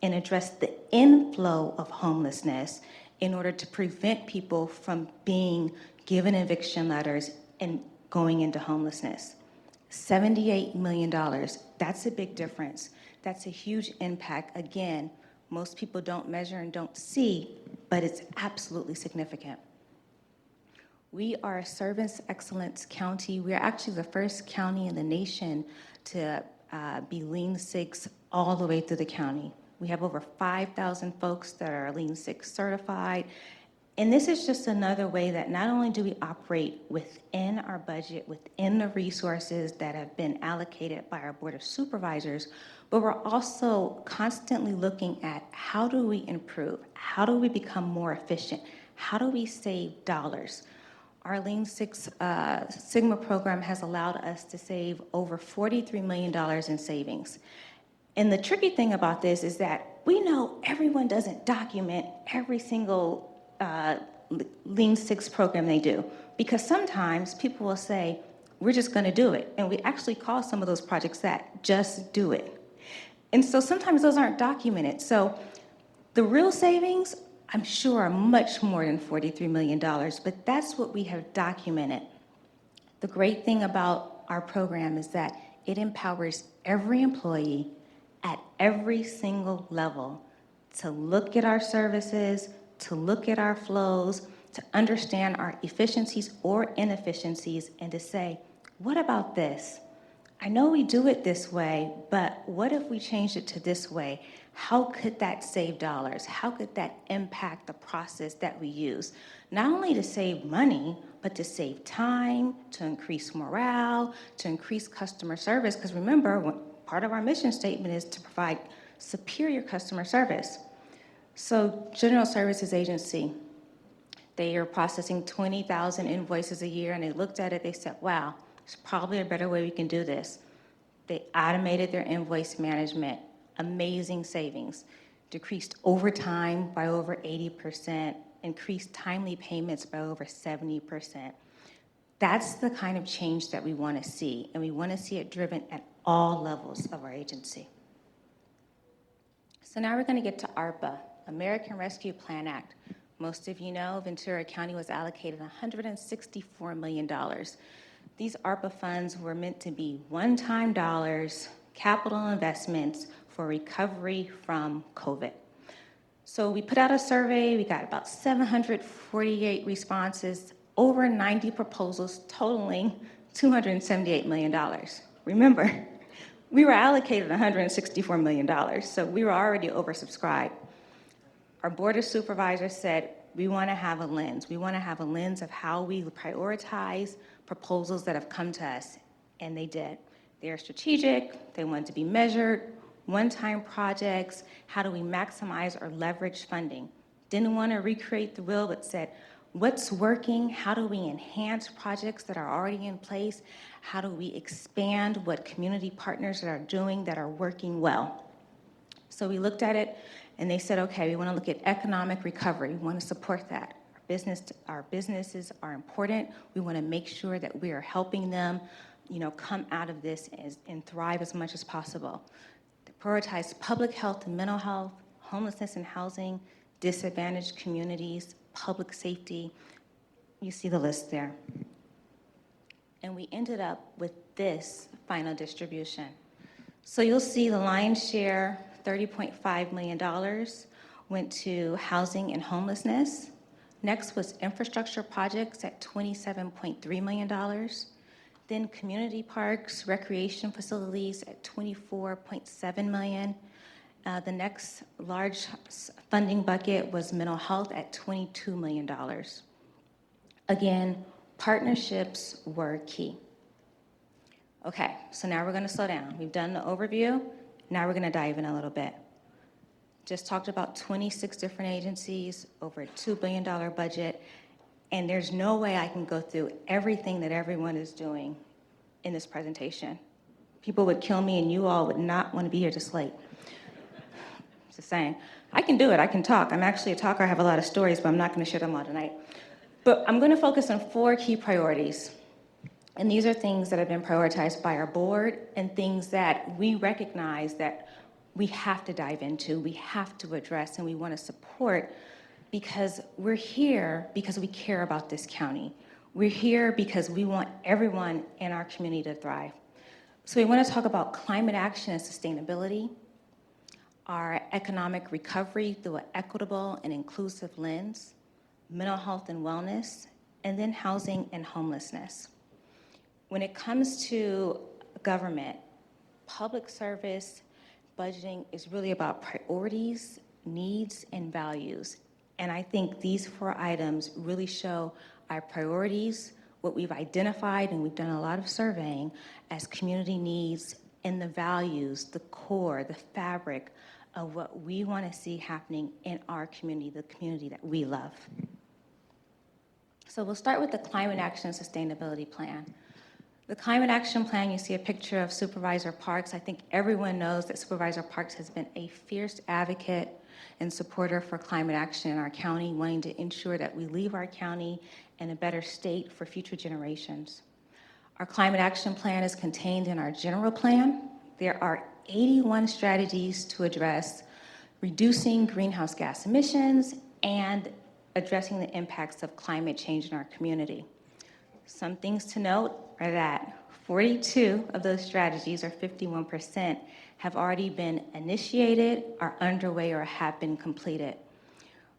and address the inflow of homelessness in order to prevent people from being given eviction letters and going into homelessness? $78 million, that's a big difference. That's a huge impact. Again, most people don't measure and don't see, but it's absolutely significant. We are a service excellence county. We are actually the first county in the nation to be Lean Six all the way through the county. We have over 5,000 folks that are Lean Six certified. And this is just another way that not only do we operate within our budget, within the resources that have been allocated by our Board of Supervisors, but we're also constantly looking at how do we improve? How do we become more efficient? How do we save dollars? Our Lean Six Sigma program has allowed us to save over $43 million in savings. And the tricky thing about this is that we know everyone doesn't document every single Lean Six program they do, because sometimes people will say, we're just gonna do it. And we actually call some of those projects that, just do it. And so sometimes those aren't documented. So the real savings, I'm sure, are much more than $43 million, but that's what we have documented. The great thing about our program is that it empowers every employee at every single level to look at our services, to look at our flows, to understand our efficiencies or inefficiencies, and to say, what about this? I know we do it this way, but what if we changed it to this way? How could that save dollars? How could that impact the process that we use? Not only to save money, but to save time, to increase morale, to increase customer service. Because remember, part of our mission statement is to provide superior customer service. So General Services Agency, they are processing 20,000 invoices a year, and they looked at it, they said, wow, there's probably a better way we can do this. They automated their invoice management, amazing savings, decreased overtime by over 80%, increased timely payments by over 70%. That's the kind of change that we want to see, and we want to see it driven at all levels of our agency. So now we're going to get to ARPA, American Rescue Plan Act. Most of you know Ventura County was allocated $164 million. These ARPA funds were meant to be one-time dollars, capital investments for recovery from COVID. So we put out a survey, we got about 748 responses, over 90 proposals totaling $278 million. Remember, we were allocated $164 million, so we were already oversubscribed. Our Board of Supervisors said, we want to have a lens. We want to have a lens of how we prioritize proposals that have come to us, and they did. They're strategic, they want to be measured, one-time projects, how do we maximize or leverage funding? Didn't want to recreate the wheel, but said, what's working? How do we enhance projects that are already in place? How do we expand what community partners are doing that are working well? So we looked at it and they said, okay, we want to look at economic recovery. We want to support that. Our businesses are important. We want to make sure that we are helping them, come out of this and thrive as much as possible. To prioritize public health and mental health, homelessness and housing, disadvantaged communities, public safety. You see the list there. And we ended up with this final distribution. So you'll see the lion's share, $30.5 million, went to housing and homelessness. Next was infrastructure projects at $27.3 million. Then community parks, recreation facilities at $24.7 million. The next large funding bucket was mental health at $22 million. Again, partnerships were key. Okay, so now we're going to slow down. We've done the overview. Now we're going to dive in a little bit. Just talked about 26 different agencies, over a $2 billion budget, and there's no way I can go through everything that everyone is doing in this presentation. People would kill me, and you all would not want to be here this late. Just saying. I can do it. I can talk. I'm actually a talker. I have a lot of stories, but I'm not going to share them all tonight. But I'm going to focus on 4 key priorities. And these are things that have been prioritized by our board and things that we recognize that we have to dive into, we have to address, and we want to support because we're here because we care about this county. We're here because we want everyone in our community to thrive. So we want to talk about climate action and sustainability, our economic recovery through an equitable and inclusive lens, mental health and wellness, and then housing and homelessness. When it comes to government, public service budgeting is really about priorities, needs, and values. And I think these 4 items really show our priorities, what we've identified, and we've done a lot of surveying, as community needs and the values, the core, the fabric of what we want to see happening in our community, the community that we love. So we'll start with the Climate Action and Sustainability Plan. The Climate Action Plan, you see a picture of Supervisor Parks. I think everyone knows that Supervisor Parks has been a fierce advocate and supporter for climate action in our county, wanting to ensure that we leave our county in a better state for future generations. Our Climate Action Plan is contained in our general plan. There are 81 strategies to address reducing greenhouse gas emissions and addressing the impacts of climate change in our community. Some things to note are that 42 of those strategies, or 51%, have already been initiated, are underway, or have been completed.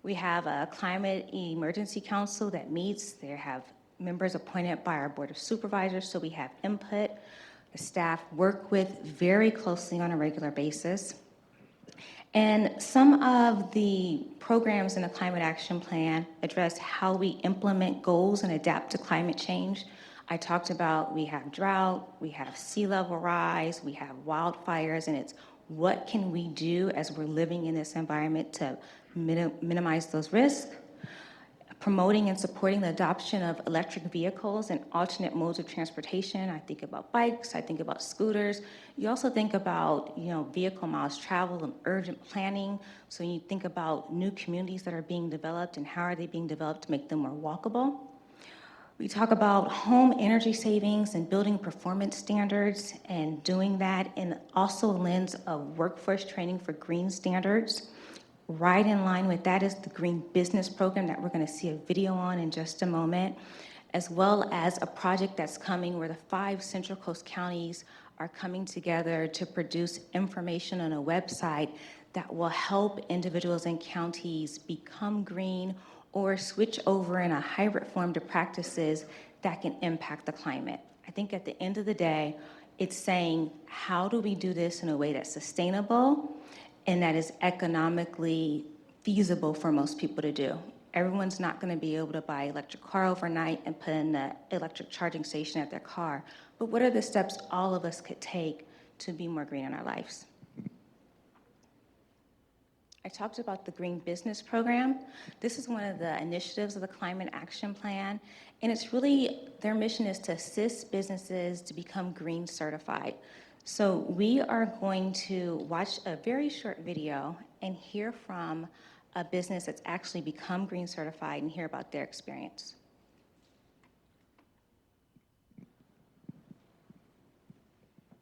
We have a Climate Emergency Council that meets. They have members appointed by our Board of Supervisors, so we have input. The staff work with very closely on a regular basis. And some of the programs in the Climate Action Plan address how we implement goals and adapt to climate change. I talked about we have drought, we have sea level rise, we have wildfires, and it's what can we do as we're living in this environment to minimize those risks. Promoting and supporting the adoption of electric vehicles and alternate modes of transportation. I think about bikes, I think about scooters. You also think about, vehicle miles traveled and urgent planning. So you think about new communities that are being developed and how are they being developed to make them more walkable. We talk about home energy savings and building performance standards and doing that in also a lens of workforce training for green standards. Right in line with that is the Green Business Program that we're going to see a video on in just a moment, as well as a project that's coming where the 5 Central Coast counties are coming together to produce information on a website that will help individuals and counties become green or switch over in a hybrid form to practices that can impact the climate. I think at the end of the day, it's saying, how do we do this in a way that's sustainable and that is economically feasible for most people to do? Everyone's not going to be able to buy an electric car overnight and put in an electric charging station at their car. But what are the steps all of us could take to be more green in our lives? I talked about the Green Business Program. This is one of the initiatives of the Climate Action Plan, and it's really, their mission is to assist businesses to become green certified. So we are going to watch a very short video and hear from a business that's actually become green certified and hear about their experience.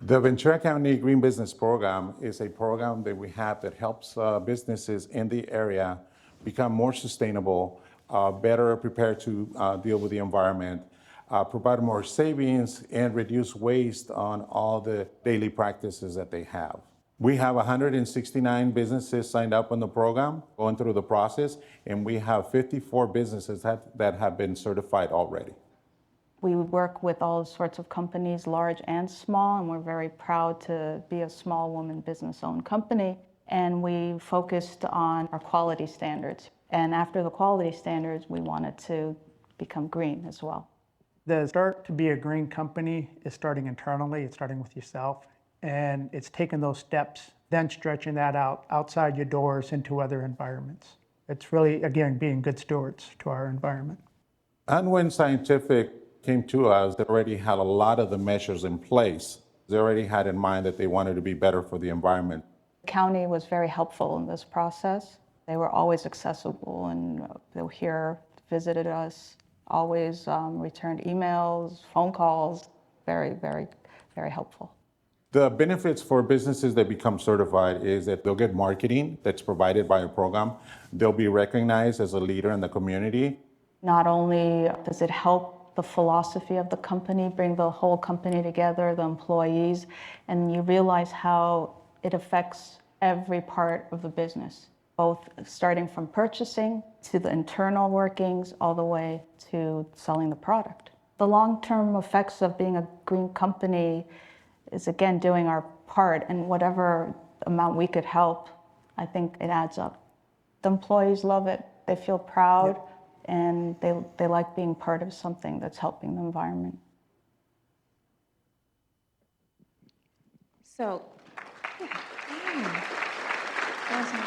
The Ventura County Green Business Program is a program that we have that helps businesses in the area become more sustainable, better prepared to deal with the environment, provide more savings, and reduce waste on all the daily practices that they have. We have 169 businesses signed up on the program, going through the process, and we have 54 businesses that have been certified already. We work with all sorts of companies, large and small, and we're very proud to be a small woman business-owned company. And we focused on our quality standards. And after the quality standards, we wanted to become green as well. The start to be a green company is starting internally, it's starting with yourself. And it's taking those steps, then stretching that out outside your doors into other environments. It's really, again, being good stewards to our environment. And when Scientific came to us, they already had a lot of the measures in place. They already had in mind that they wanted to be better for the environment. The county was very helpful in this process. They were always accessible, and they were here, visited us, always returned emails, phone calls. Very, very, very helpful. The benefits for businesses that become certified is that they'll get marketing that's provided by a program. They'll be recognized as a leader in the community. Not only does it help the philosophy of the company, bring the whole company together, the employees, and you realize how it affects every part of the business, both starting from purchasing to the internal workings all the way to selling the product. The long-term effects of being a green company is, again, doing our part, and whatever amount we could help, I think it adds up. The employees love it. They feel proud. Yep. And they like being part of something that's helping the environment. So, awesome.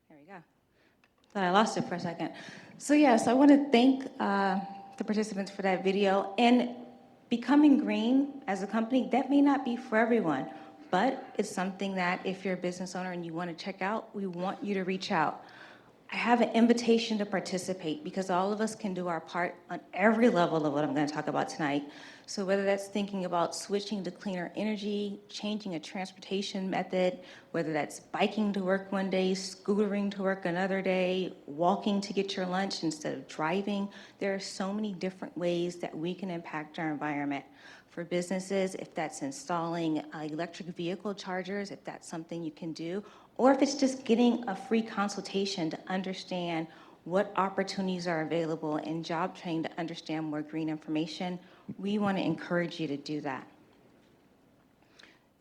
There we go. Thought I lost it for a second. So yes, I want to thank the participants for that video. And becoming green as a company, that may not be for everyone. But it's something that if you're a business owner and you want to check out, we want you to reach out. I have an invitation to participate because all of us can do our part on every level of what I'm going to talk about tonight. So whether that's thinking about switching to cleaner energy, changing a transportation method, whether that's biking to work one day, scootering to work another day, walking to get your lunch instead of driving, there are so many different ways that we can impact our environment. For businesses, if that's installing electric vehicle chargers, if that's something you can do, or if it's just getting a free consultation to understand what opportunities are available and job training to understand more green information, we want to encourage you to do that.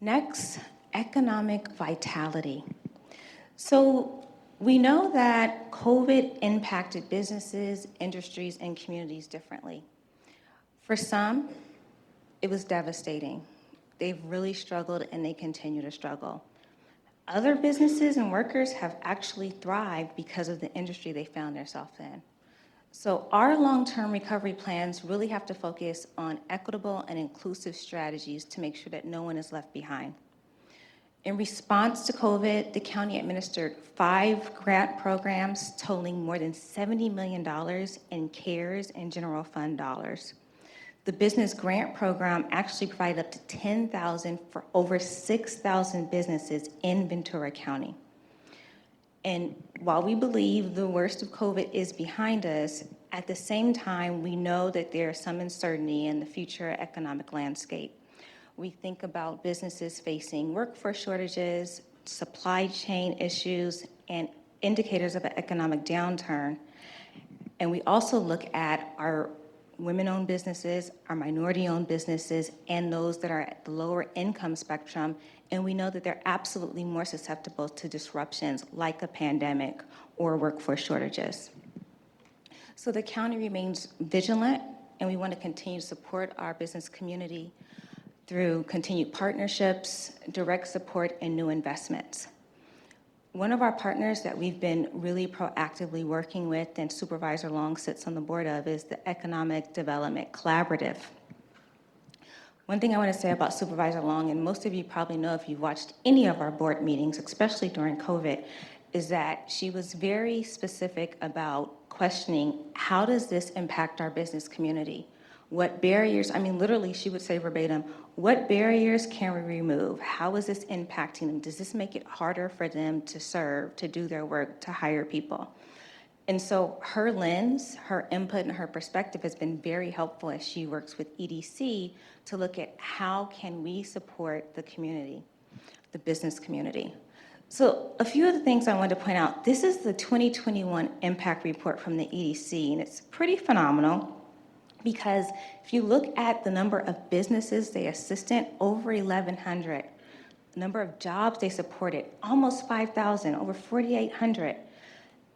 Next, economic vitality. So we know that COVID impacted businesses, industries, and communities differently. For some, it was devastating. They've really struggled and they continue to struggle. Other businesses and workers have actually thrived because of the industry they found themselves in. So our long-term recovery plans really have to focus on equitable and inclusive strategies to make sure that no one is left behind. In response to COVID, the county administered 5 grant programs totaling more than $70 million in CARES and general fund dollars. The business grant program actually provided up to $10,000 for over 6,000 businesses in Ventura County. And while we believe the worst of COVID is behind us, at the same time, we know that there is some uncertainty in the future economic landscape. We think about businesses facing workforce shortages, supply chain issues, and indicators of an economic downturn. And we also look at our women-owned businesses, our minority-owned businesses, and those that are at the lower income spectrum, And we know that they're absolutely more susceptible to disruptions like a pandemic or workforce shortages. So the county remains vigilant, and we want to continue to support our business community through continued partnerships, direct support, and new investments. One of our partners that we've been really proactively working with, and Supervisor Long sits on the board of, is the Economic Development Collaborative. One thing I want to say about Supervisor Long, and most of you probably know if you've watched any of our board meetings, especially during COVID, is that she was very specific about questioning, how does this impact our business community? What barriers, I mean, literally, she would say verbatim, what barriers can we remove? How is this impacting them? Does this make it harder for them to serve, to do their work, to hire people? And so her lens, her input, and her perspective has been very helpful as she works with EDC to look at how can we support the community, the business community. So a few of the things I wanted to point out, this is the 2021 impact report from the EDC, and it's pretty phenomenal because if you look at the number of businesses they assisted, over 1,100, number of jobs they supported, almost 5,000, over 4,800,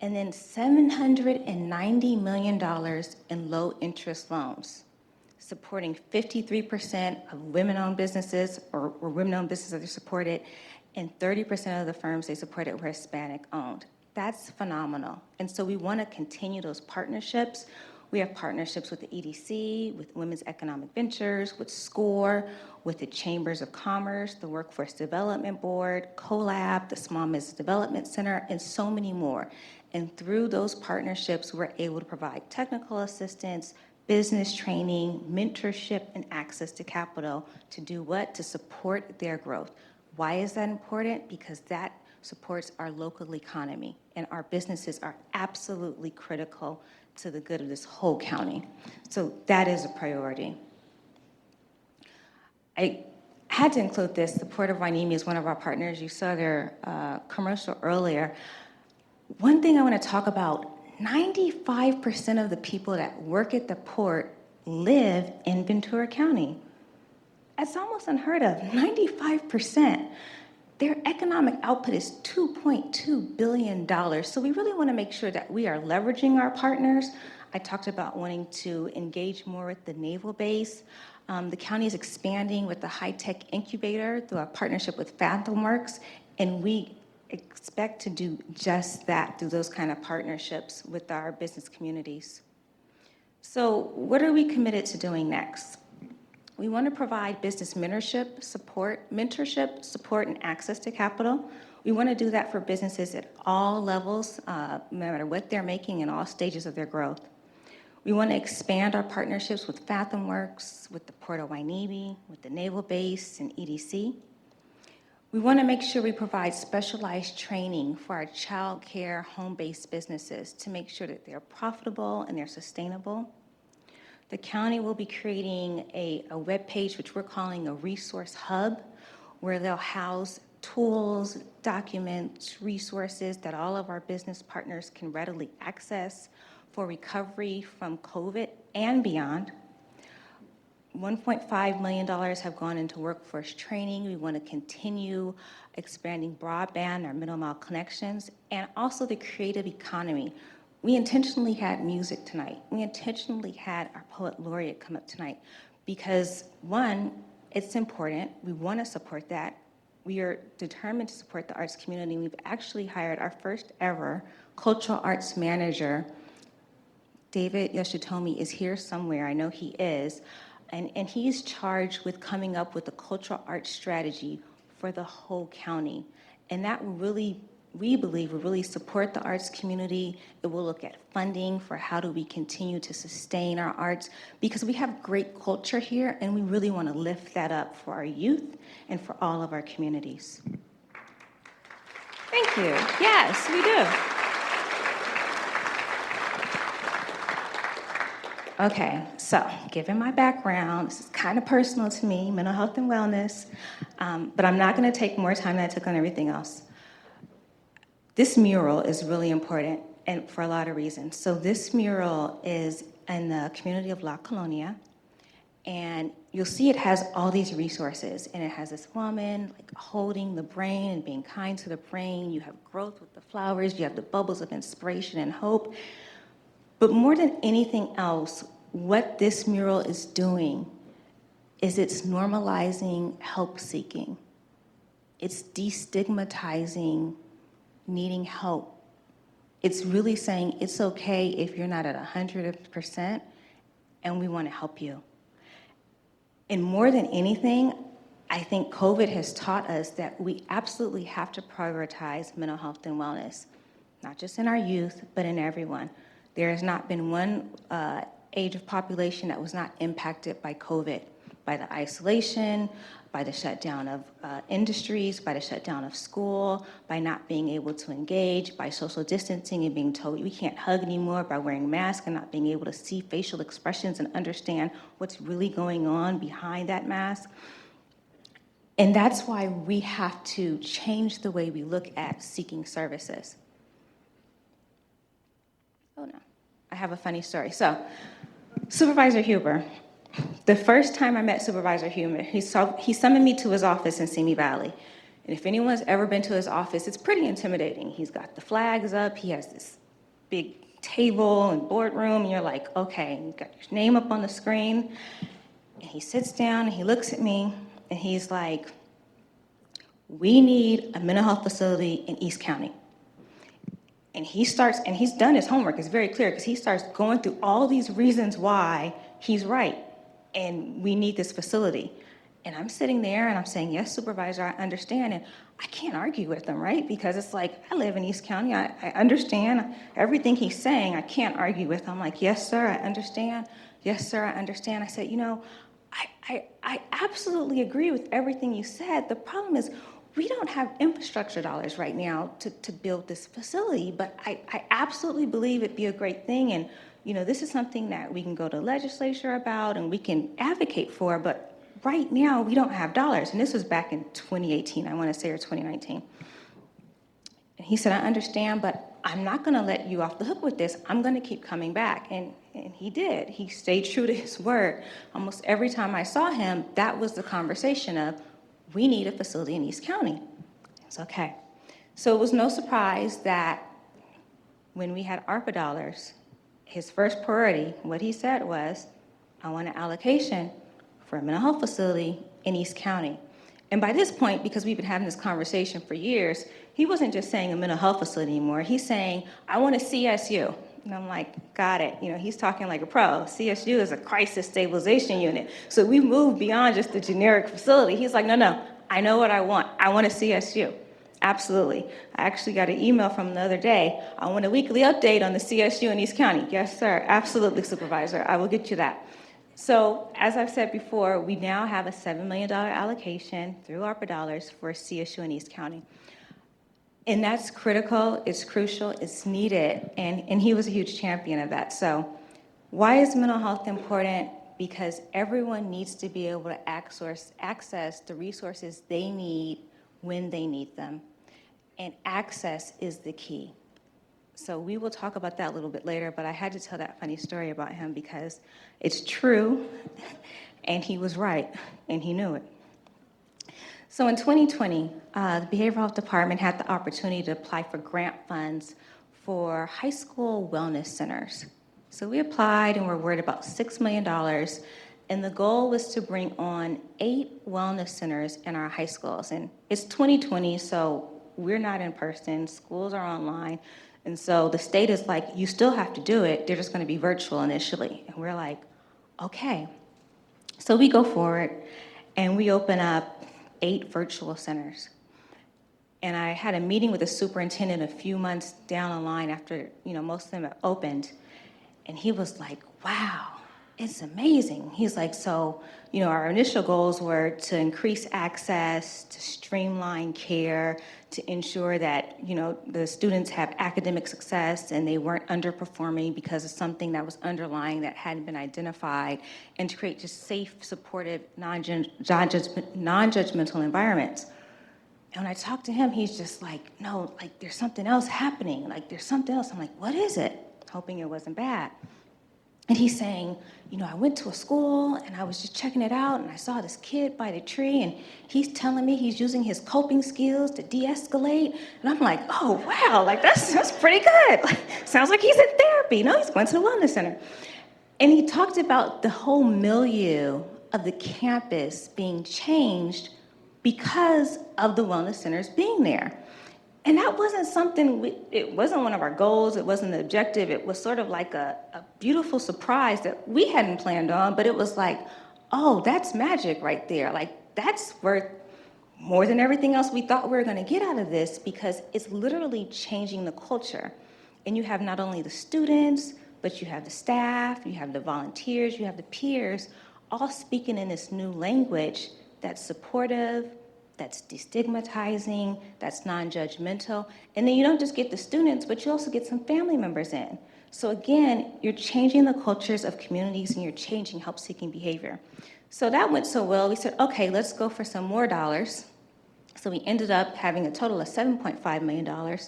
and then $790 million in low-interest loans, supporting 53% of women-owned businesses, or women-owned businesses that they supported, and 30% of the firms they supported were Hispanic-owned. That's phenomenal. And so we want to continue those partnerships. We have partnerships with the EDC, with Women's Economic Ventures, with SCORE, with the Chambers of Commerce, the Workforce Development Board, CoLab, the Small Business Development Center, and so many more. And through those partnerships, we're able to provide technical assistance, business training, mentorship, and access to capital to do what? To support their growth. Why is that important? Because that supports our local economy, and our businesses are absolutely critical to the good of this whole county. So that is a priority. I had to include this. The Port of Hueneme is one of our partners. You saw their commercial earlier. One thing I want to talk about, 95% of the people that work at the port live in Ventura County. That's almost unheard of, 95%. Their economic output is $2.2 billion. So we really want to make sure that we are leveraging our partners. I talked about wanting to engage more with the naval base. The county is expanding with the high-tech incubator through our partnership with FathomWorks, and we expect to do just that through those kind of partnerships with our business communities. So what are we committed to doing next? We want to provide business mentorship, support, and access to capital. We want to do that for businesses at all levels, no matter what they're making in all stages of their growth. We want to expand our partnerships with FathomWorks, with the Port of Hueneme, with the Naval Base, and EDC. We want to make sure we provide specialized training for our child care, home-based businesses to make sure that they're profitable and they're sustainable. The county will be creating a web page, which we're calling a resource hub, where they'll house tools, documents, resources that all of our business partners can readily access for recovery from COVID and beyond. $1.5 million have gone into workforce training. We want to continue expanding broadband, our middle mile connections, and also the creative economy. We intentionally had music tonight. We intentionally had our poet laureate come up tonight because, one, it's important. We want to support that. We are determined to support the arts community. We've actually hired our first ever cultural arts manager. David Yoshitomi is here somewhere. I know he is. And he's charged with coming up with a cultural arts strategy for the whole county. And that will really, we believe, will really support the arts community. It will look at funding for how do we continue to sustain our arts, because we have great culture here, and we really want to lift that up for our youth and for all of our communities. Thank you. Yes, we do. Okay, so given my background, this is kind of personal to me, mental health and wellness, but I'm not going to take more time than I took on everything else. This mural is really important, and for a lot of reasons. So this mural is in the community of La Colonia, and you'll see it has all these resources, and it has this woman like holding the brain and being kind to the brain. You have growth with the flowers, you have the bubbles of inspiration and hope. But more than anything else, what this mural is doing is it's normalizing help seeking. It's destigmatizing needing help. It's really saying it's okay if you're not at 100%, and we want to help you. And more than anything, I think COVID has taught us that we absolutely have to prioritize mental health and wellness, not just in our youth, but in everyone. There has not been one age of population that was not impacted by COVID, by the isolation, by the shutdown of industries, by the shutdown of school, by not being able to engage, by social distancing and being told we can't hug anymore, by wearing masks and not being able to see facial expressions and understand what's really going on behind that mask. And that's why we have to change the way we look at seeking services. Oh no, I have a funny story. So, Supervisor Huber, the first time I met Supervisor Huber, he summoned me to his office in Simi Valley. And if anyone's ever been to his office, it's pretty intimidating. He's got the flags up, he has this big table and boardroom, and you're like, okay, you've got your name up on the screen. And he sits down and he looks at me and he's like, we need a mental health facility in East County. And he starts, and he's done his homework, it's very clear, because he starts going through all these reasons why he's right, and we need this facility. And I'm sitting there and I'm saying, yes, Supervisor, I understand, and I can't argue with him, right? Because it's like, I live in East County, I understand everything he's saying, I can't argue with him. I'm like, yes, sir, I understand. Yes, sir, I understand. I said, you know, I absolutely agree with everything you said. The problem is, we don't have infrastructure dollars right now to build this facility, but I absolutely believe it'd be a great thing. And, you know, this is something that we can go to legislature about and we can advocate for, but right now we don't have dollars. And this was back in 2018, I want to say, or 2019. And he said, I understand, but I'm not going to let you off the hook with this. I'm going to keep coming back. And he did. He stayed true to his word. Almost every time I saw him, that was the conversation of, we need a facility in East County. It's okay. So it was no surprise that when we had ARPA dollars, his first priority, what he said was, I want an allocation for a mental health facility in East County. And by this point, because we've been having this conversation for years, he wasn't just saying a mental health facility anymore. He's saying, I want a CSU. And I'm like, got it. You know, he's talking like a pro. CSU is a crisis stabilization unit. So we moved beyond just the generic facility. He's like, no, I know what I want. I want a CSU. Absolutely. I actually got an email from the other day. I want a weekly update on the CSU in East County. Yes, sir. Absolutely, Supervisor. I will get you that. So, as I've said before, we now have a $7 million allocation through ARPA dollars for CSU in East County. And that's critical, it's crucial, it's needed, and he was a huge champion of that. So, why is mental health important? Because everyone needs to be able to access the resources they need when they need them. And access is the key. So we will talk about that a little bit later, but I had to tell that funny story about him because it's true, and he was right, and he knew it. So in 2020, the Behavioral Health Department had the opportunity to apply for grant funds for high school wellness centers. So we applied, and we're worried about $6 million, and the goal was to bring on 8 wellness centers in our high schools. And it's 2020, so we're not in person, schools are online, and so the state is like, you still have to do it, they're just gonna be virtual initially. And we're like, okay. So we go forward, and we open up 8 virtual centers. And I had a meeting with the superintendent a few months down the line after, most of them have opened, and he was like, wow, it's amazing. He's like, so, our initial goals were to increase access, to streamline care, to ensure that, the students have academic success and they weren't underperforming because of something that was underlying that hadn't been identified, and to create just safe, supportive, non-judgmental environments. And when I talked to him, he's just like, no, like there's something else happening. Like there's something else. I'm like, what is it? Hoping it wasn't bad. And he's saying, you know, I went to a school and I was just checking it out and I saw this kid by the tree and he's telling me he's using his coping skills to de-escalate. And I'm like, oh, wow, like that's pretty good. Sounds like he's in therapy. No, he's going to the wellness center. And he talked about the whole milieu of the campus being changed because of the wellness centers being there. And that wasn't something, it wasn't one of our goals, it wasn't the objective, it was sort of like a beautiful surprise that we hadn't planned on, but it was like, oh, that's magic right there. Like, that's worth more than everything else we thought we were gonna get out of this, because it's literally changing the culture. And you have not only the students, but you have the staff, you have the volunteers, you have the peers, all speaking in this new language that's supportive, that's destigmatizing, that's non-judgmental. And then you don't just get the students, but you also get some family members in. So again, you're changing the cultures of communities and you're changing help-seeking behavior. So that went so well, we said, okay, let's go for some more dollars. So we ended up having a total of $7.5 million.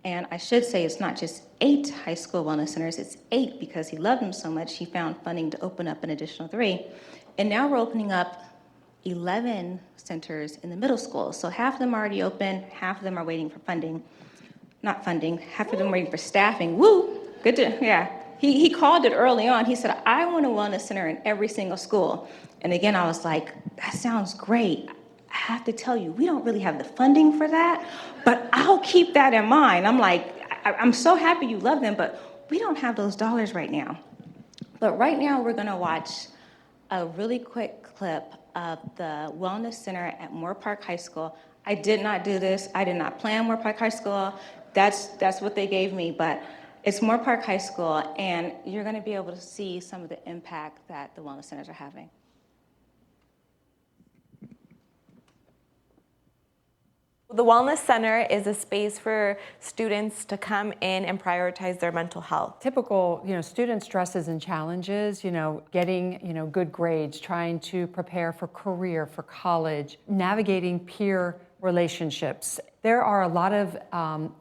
And I should say it's not just 8 high school wellness centers, it's 8 because he loved them so much, he found funding to open up an additional 3. And now we're opening up 11 centers in the middle school. So half of them are already open, half of them are waiting for funding. Not funding, half of them are waiting for staffing. Woo, good to, yeah. He called it early on. He said, I want a wellness center in every single school. And again, I was like, that sounds great. I have to tell you, we don't really have the funding for that, but I'll keep that in mind. I'm like, I'm so happy you love them, but we don't have those dollars right now. But right now, we're gonna watch a really quick clip of the Wellness Center at Moore Park High School. I did not do this. I did not plan Moore Park High School. That's what they gave me, but it's Moore Park High School, and you're gonna be able to see some of the impact that the Wellness Centers are having. The Wellness Center is a space for students to come in and prioritize their mental health. Typical, student stresses and challenges, getting, good grades, trying to prepare for career, for college, navigating peer relationships. There are a lot of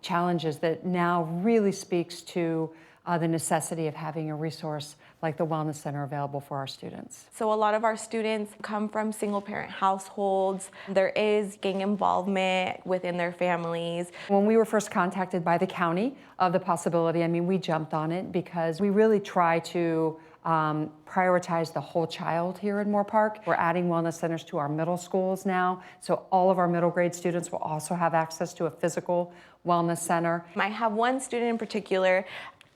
challenges that now really speaks to the necessity of having a resource like the Wellness Center available for our students. So a lot of our students come from single-parent households. There is gang involvement within their families. When we were first contacted by the county of the possibility, we jumped on it because we really try to prioritize the whole child here in Moore Park. We're adding wellness centers to our middle schools now, so all of our middle grade students will also have access to a physical wellness center. I have one student in particular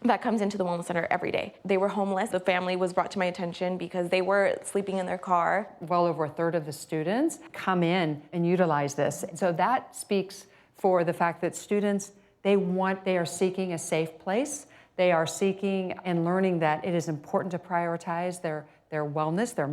that comes into the Wellness Center every day. They were homeless. The family was brought to my attention because they were sleeping in their car. Well over a third of the students come in and utilize this. So that speaks for the fact that students, they are seeking a safe place. They are seeking and learning that it is important to prioritize their wellness, their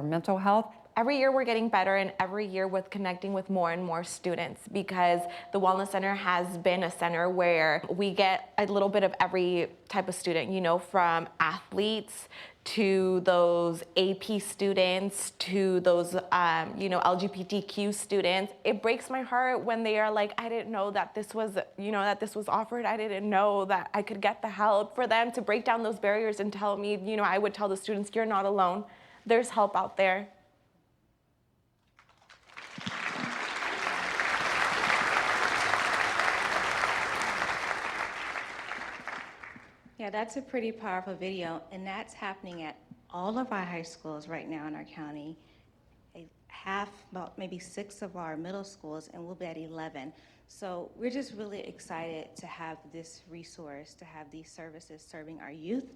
mental health. Every year we're getting better, and every year with connecting with more and more students, because the Wellness Center has been a center where we get a little bit of every type of student, from athletes to those AP students to those, LGBTQ students. It breaks my heart when they are like, I didn't know that this was, that this was offered. I didn't know that I could get the help. For them to break down those barriers and tell me, I would tell the students, you're not alone. There's help out there. Yeah, that's a pretty powerful video, and that's happening at all of our high schools right now in our county. About maybe 6 of our middle schools, and we'll be at 11. So we're just really excited to have this resource, to have these services serving our youth,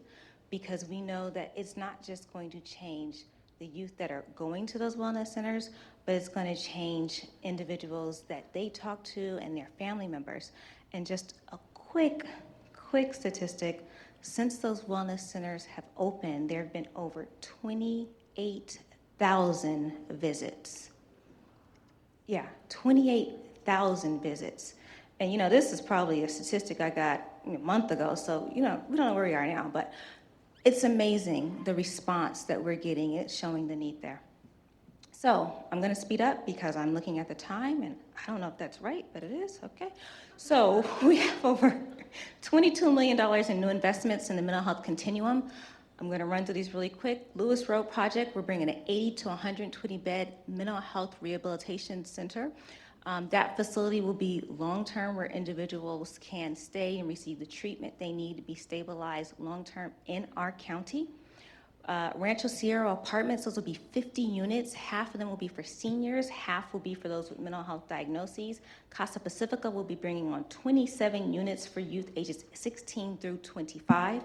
because we know that it's not just going to change the youth that are going to those wellness centers, but it's going to change individuals that they talk to and their family members. And just a quick statistic, since those wellness centers have opened, there have been over 28,000 visits. Yeah, 28,000 visits. And this is probably a statistic I got a month ago, so we don't know where we are now, but it's amazing the response that we're getting. It's showing the need there. So I'm gonna speed up because I'm looking at the time and I don't know if that's right, but it is, okay. So we have over $22 million in new investments in the mental health continuum. I'm gonna run through these really quick. Lewis Road project, we're bringing an 80 to 120 bed mental health rehabilitation center. That facility will be long-term where individuals can stay and receive the treatment they need to be stabilized long-term in our county. Rancho Sierra Apartments, those will be 50 units. Half of them will be for seniors, half will be for those with mental health diagnoses. Casa Pacifica will be bringing on 27 units for youth ages 16 through 25.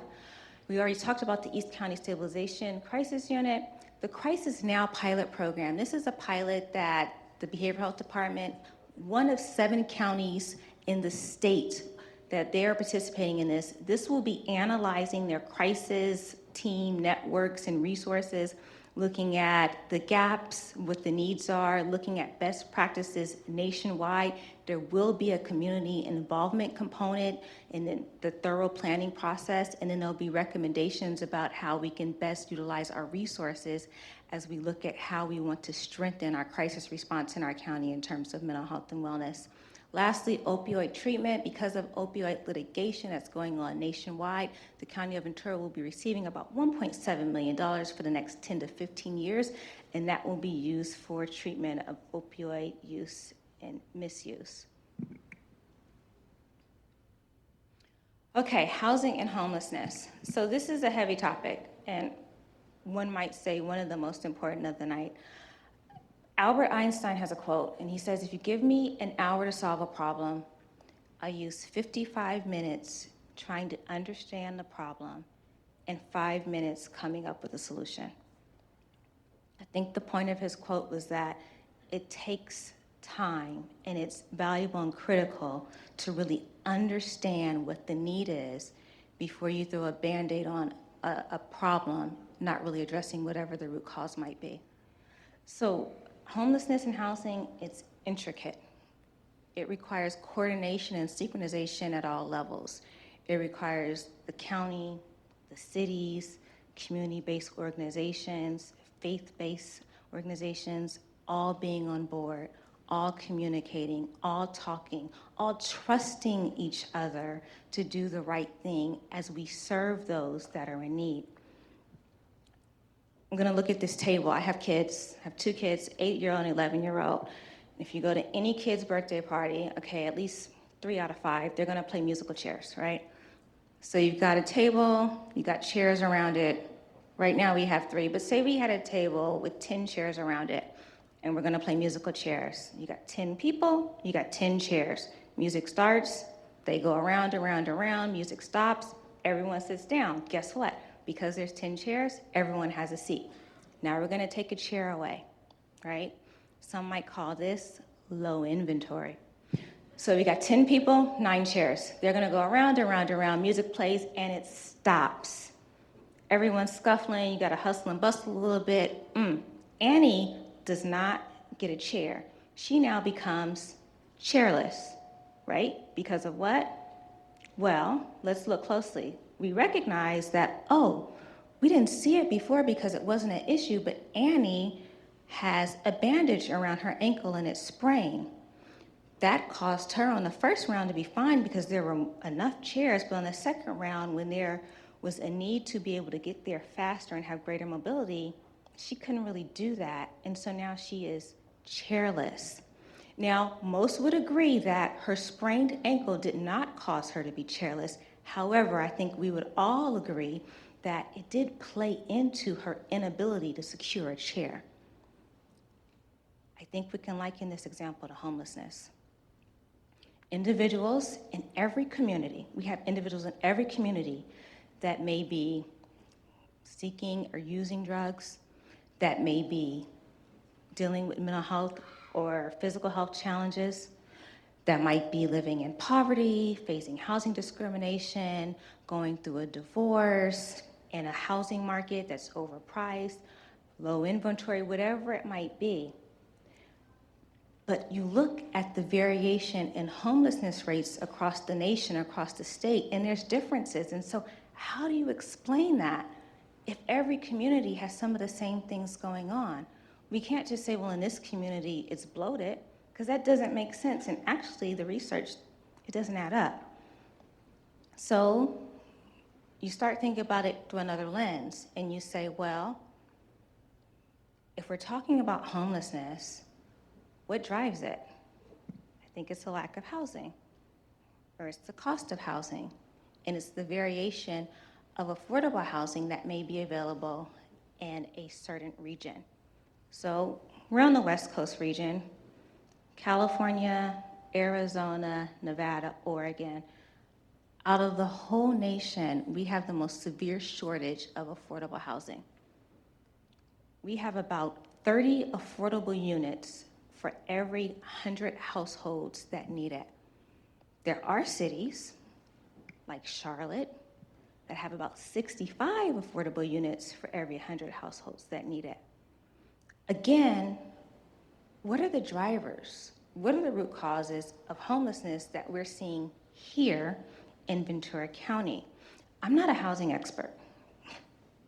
We already talked about the East County Stabilization Crisis Unit. The Crisis Now pilot program, this is a pilot that the Behavioral Health Department, one of 7 counties in the state that they're participating in this. This will be analyzing their crisis team networks and resources, looking at the gaps, what the needs are, looking at best practices nationwide. There will be a community involvement component in the thorough planning process, and then there'll be recommendations about how we can best utilize our resources as we look at how we want to strengthen our crisis response in our county in terms of mental health and wellness. Lastly, opioid treatment. Because of opioid litigation that's going on nationwide, the County of Ventura will be receiving about $1.7 million for the next 10 to 15 years, and that will be used for treatment of opioid use and misuse. Okay, housing and homelessness. So this is a heavy topic, and one might say one of the most important of the night. Albert Einstein has a quote, and he says, if you give me an hour to solve a problem, I use 55 minutes trying to understand the problem and 5 minutes coming up with a solution. I think the point of his quote was that it takes time, and it's valuable and critical to really understand what the need is before you throw a Band-Aid on a problem, not really addressing whatever the root cause might be. So homelessness and housing, it's intricate. It requires coordination and synchronization at all levels. It requires the county, the cities, community-based organizations, faith-based organizations, all being on board, all communicating, all talking, all trusting each other to do the right thing as we serve those that are in need. I'm gonna look at this table. I have kids, I have 2 kids, 8-year-old and 11-year-old. If you go to any kid's birthday party, okay, at least 3 out of 5, they're gonna play musical chairs, right? So you've got a table, you got chairs around it. Right now we have 3, but say we had a table with 10 chairs around it, and we're gonna play musical chairs. You got 10 people, you got 10 chairs. Music starts, they go around, around, around, music stops, everyone sits down. Guess what? Because there's 10 chairs, everyone has a seat. Now we're gonna take a chair away, right? Some might call this low inventory. So we got 10 people, 9 chairs. They're gonna go around, around, around, music plays, and it stops. Everyone's scuffling, you gotta hustle and bustle a little bit. Annie does not get a chair. She now becomes chairless, right? Because of what? Well, let's look closely. We recognize that, oh, we didn't see it before because it wasn't an issue, but Annie has a bandage around her ankle and it's sprained. That caused her on the first round to be fine because there were enough chairs, but on the second round, when there was a need to be able to get there faster and have greater mobility, she couldn't really do that, and so now she is chairless. Now, most would agree that her sprained ankle did not cause her to be chairless. However, I think we would all agree that it did play into her inability to secure a chair. I think we can liken this example to homelessness. Individuals in every community, we have individuals in every community that may be seeking or using drugs, that may be dealing with mental health or physical health challenges, that might be living in poverty, facing housing discrimination, going through a divorce, in a housing market that's overpriced, low inventory, whatever it might be. But you look at the variation in homelessness rates across the nation, across the state, and there's differences. And so how do you explain that if every community has some of the same things going on? We can't just say, well, in this community it's bloated, because that doesn't make sense. And actually, the research, it doesn't add up. So you start thinking about it through another lens, and you say, well, if we're talking about homelessness, what drives it? I think it's the lack of housing, or it's the cost of housing, and it's the variation of affordable housing that may be available in a certain region. So we're on the West Coast region, California, Arizona, Nevada, Oregon. Out of the whole nation, we have the most severe shortage of affordable housing. We have about 30 affordable units for every 100 households that need it. There are cities like Charlotte that have about 65 affordable units for every 100 households that need it. Again, what are the drivers? What are the root causes of homelessness that we're seeing here in Ventura County? I'm not a housing expert,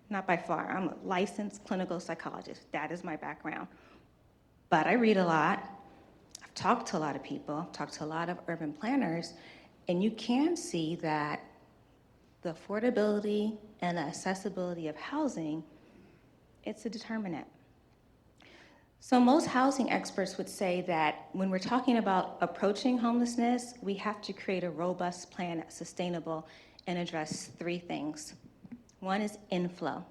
not by far. I'm a licensed clinical psychologist. That is my background. But I read a lot. I've talked to a lot of people, I've talked to a lot of urban planners, and you can see that the affordability and the accessibility of housing, it's a determinant. So most housing experts would say that when we're talking about approaching homelessness, we have to create a robust plan that's sustainable and address three things. One is inflow.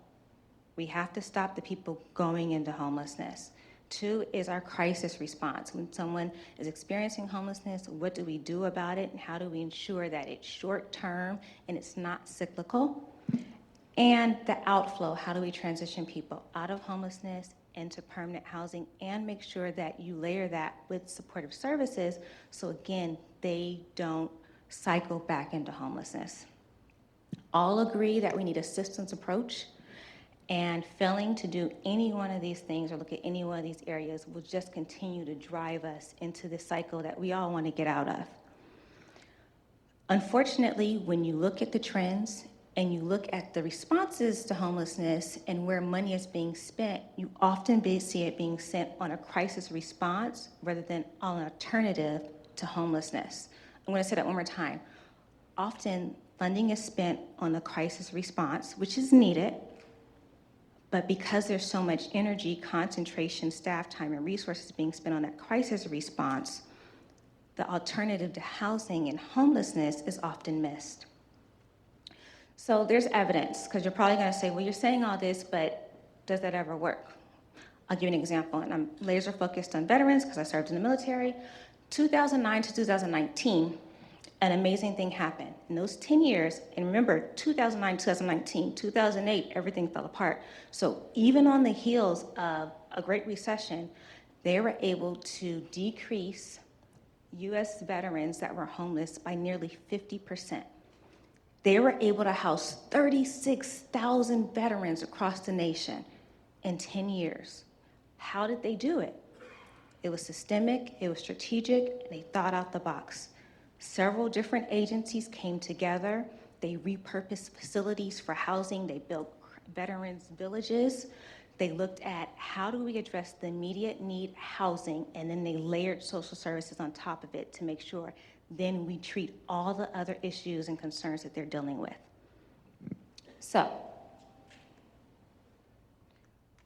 We have to stop the people going into homelessness. Two is our crisis response. When someone is experiencing homelessness, what do we do about it, and how do we ensure that it's short-term and it's not cyclical? And the outflow, how do we transition people out of homelessness into permanent housing and make sure that you layer that with supportive services so, again, they don't cycle back into homelessness. All agree that we need a systems approach, and failing to do any one of these things or look at any one of these areas will just continue to drive us into the cycle that we all want to get out of. Unfortunately, when you look at the trends and you look at the responses to homelessness and where money is being spent, you often see it being spent on a crisis response rather than an alternative to homelessness. I'm going to say that one more time. Often, funding is spent on the crisis response, which is needed, but because there's so much energy, concentration, staff time, and resources being spent on that crisis response, the alternative to housing and homelessness is often missed. So there's evidence, because you're probably going to say, well, you're saying all this, but does that ever work? I'll give you an example, and I'm laser focused on veterans because I served in the military. 2009 to 2019, an amazing thing happened. In those 10 years, and remember, 2009, 2019, 2008, everything fell apart. So even on the heels of a Great Recession, they were able to decrease US veterans that were homeless by nearly 50%. They were able to house 36,000 veterans across the nation in 10 years. How did they do it? It was systemic, it was strategic, and they thought out the box. Several different agencies came together. They repurposed facilities for housing. They built veterans villages. They looked at how do we address the immediate need housing, and then they layered social services on top of it to make sure then we treat all the other issues and concerns that they're dealing with. So, I'm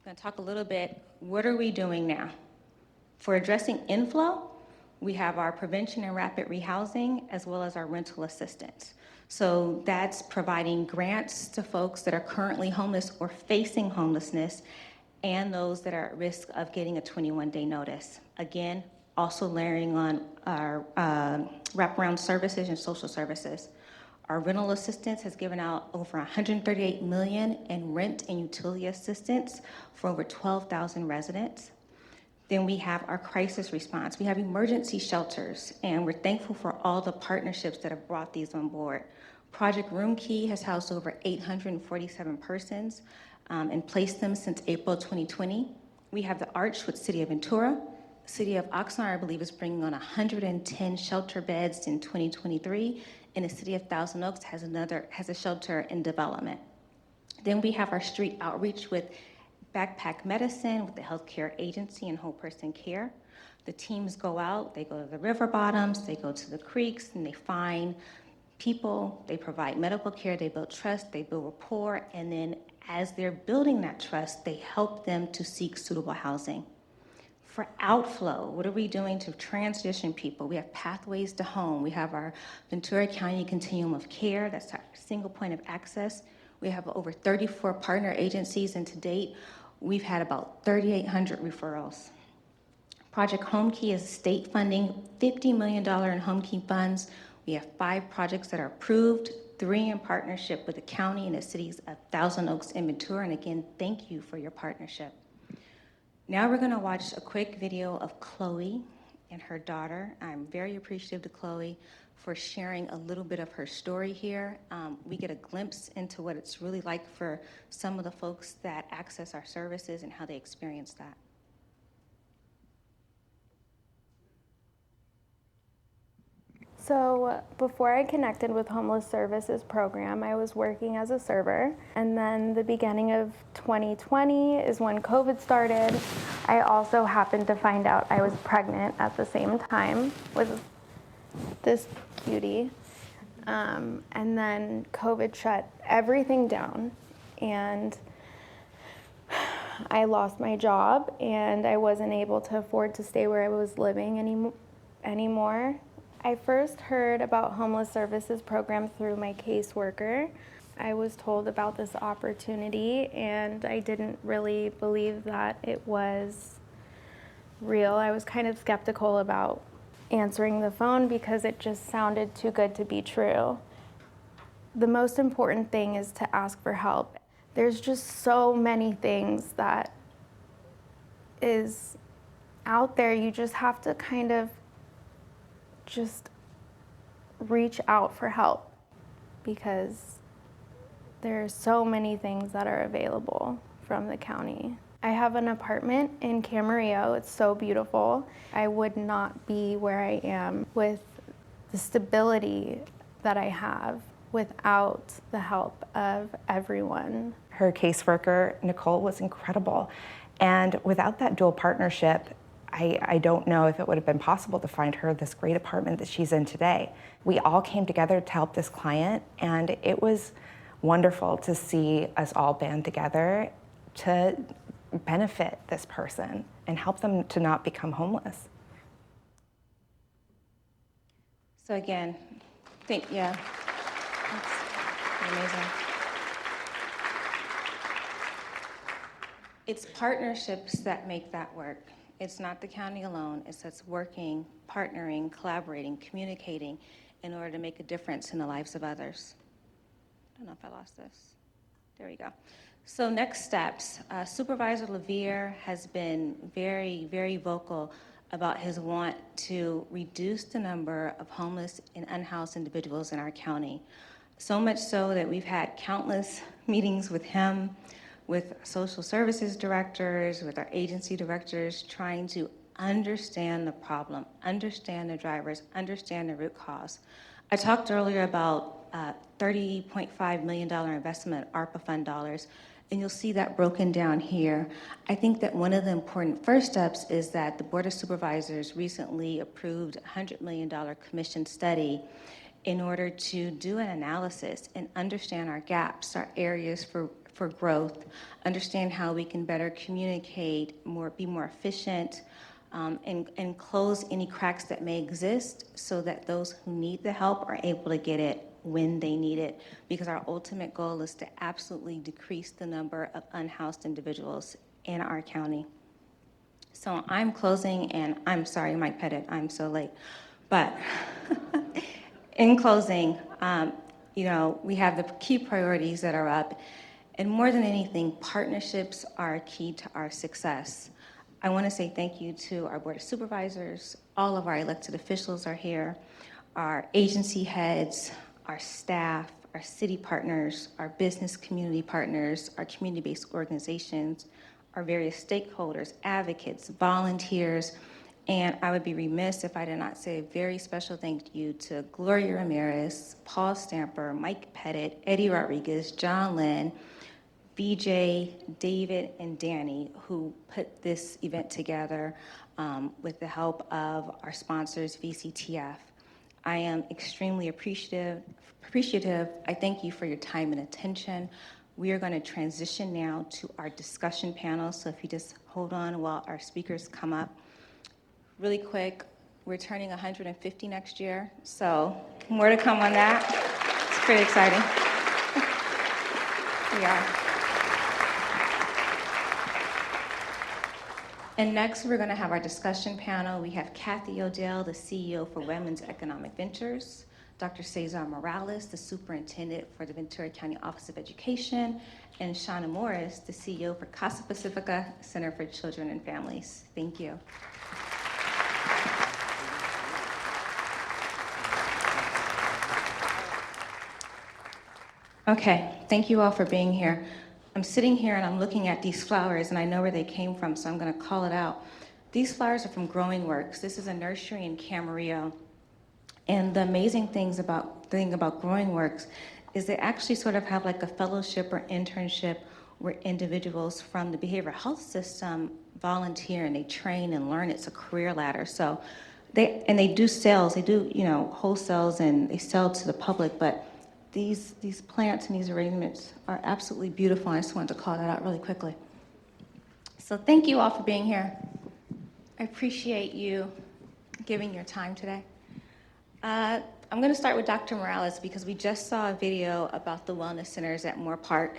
going to talk a little bit, what are we doing now? For addressing inflow, we have our prevention and rapid rehousing, as well as our rental assistance. So that's providing grants to folks that are currently homeless or facing homelessness, and those that are at risk of getting a 21-day notice. Again, also layering on our wraparound services and social services. Our rental assistance has given out over $138 million in rent and utility assistance for over 12,000 residents. Then we have our crisis response. We have emergency shelters, and we're thankful for all the partnerships that have brought these on board. Project Room Key has housed over 847 persons and placed them since April 2020. We have the Arch with City of Ventura. City of Oxnard, I believe, is bringing on 110 shelter beds in 2023, and the City of Thousand Oaks has a shelter in development. Then we have our street outreach with Backpack Medicine, with the Healthcare Agency and Whole Person Care. The teams go out, they go to the river bottoms, they go to the creeks, and they find people, they provide medical care, they build trust, they build rapport, and then as they're building that trust, they help them to seek suitable housing. For outflow, what are we doing to transition people? We have pathways to home. We have our Ventura County Continuum of Care. That's our single point of access. We have over 34 partner agencies, and to date, we've had about 3,800 referrals. Project Home Key is state funding, $50 million in Home Key funds. We have 5 projects that are approved, 3 in partnership with the county and the cities of Thousand Oaks and Ventura. And again, thank you for your partnership. Now we're gonna watch a quick video of Chloe and her daughter. I'm very appreciative to Chloe for sharing a little bit of her story here. We get a glimpse into what it's really like for some of the folks that access our services and how they experience that. So before I connected with Homeless Services Program, I was working as a server. And then the beginning of 2020 is when COVID started. I also happened to find out I was pregnant at the same time with this cutie. And then COVID shut everything down. And I lost my job and I wasn't able to afford to stay where I was living anymore. I first heard about Homeless Services Program through my caseworker. I was told about this opportunity and I didn't really believe that it was real. I was kind of skeptical about answering the phone because it just sounded too good to be true. The most important thing is to ask for help. There's just so many things that is out there. You just have to kind of just reach out for help because there's so many things that are available from the county. I have an apartment in Camarillo. It's so beautiful. I would not be where I am with the stability that I have without the help of everyone. Her caseworker, Nicole, was incredible. And without that dual partnership, I don't know if it would have been possible to find her this great apartment that she's in today. We all came together to help this client, and it was wonderful to see us all band together to benefit this person and help them to not become homeless. So again, yeah, that's amazing. It's partnerships that make that work. It's not the county alone. It's us working, partnering, collaborating, communicating in order to make a difference in the lives of others. I don't know if I lost this. There we go. So next steps. Supervisor Levere has been very, very vocal about his want to reduce the number of homeless and unhoused individuals in our county. So much so that we've had countless meetings with him, with social services directors, with our agency directors, trying to understand the problem, understand the drivers, understand the root cause. I talked earlier about $30.5 million investment, ARPA fund dollars, and you'll see that broken down here. I think that one of the important first steps is that the Board of Supervisors recently approved a $100 million commission study in order to do an analysis and understand our gaps, our areas for growth, understand how we can better communicate, be more efficient, and close any cracks that may exist so that those who need the help are able to get it when they need it, because our ultimate goal is to absolutely decrease the number of unhoused individuals in our county. So I'm closing, and I'm sorry, Mike Pettit, I'm so late. But in closing, we have the key priorities that are up. And more than anything, partnerships are key to our success. I want to say thank you to our Board of Supervisors. All of our elected officials are here, our agency heads, our staff, our city partners, our business community partners, our community-based organizations, our various stakeholders, advocates, volunteers, and I would be remiss if I did not say a very special thank you to Gloria Ramirez, Paul Stamper, Mike Pettit, Eddie Rodriguez, John Lynn, BJ, David, and Danny, who put this event together with the help of our sponsors, VCTF. I am extremely appreciative. I thank you for your time and attention. We are going to transition now to our discussion panel, so if you just hold on while our speakers come up. Really quick, we're turning 150 next year, so more to come on that. It's pretty exciting. We are. And next, we're going to have our discussion panel. We have Kathy Odell, the CEO for Women's Economic Ventures, Dr. Cesar Morales, the Superintendent for the Ventura County Office of Education, and Shauna Morris, the CEO for Casa Pacifica Center for Children and Families. Thank you. Okay, thank you all for being here. I'm sitting here and I'm looking at these flowers and I know where they came from, so I'm gonna call it out. These flowers are from Growing Works. This is a nursery in Camarillo. And the amazing thing about Growing Works is they actually sort of have like a fellowship or internship where individuals from the behavioral health system volunteer and they train and learn. It's a career ladder. So they do sales, they do, wholesales and they sell to the public, but these plants and these arrangements are absolutely beautiful. I just wanted to call that out really quickly. So thank you all for being here. I appreciate you giving your time today. I'm going to start with Dr. Morales because we just saw a video about the wellness centers at Moore Park.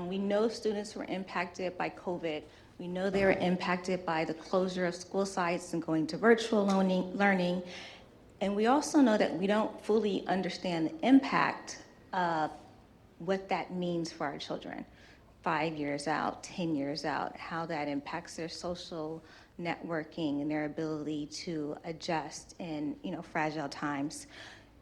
We know students were impacted by COVID. We know they were impacted by the closure of school sites and going to virtual learning. And we also know that we don't fully understand the impact of what that means for our children. 5 years out, 10 years out, how that impacts their social networking and their ability to adjust in fragile times.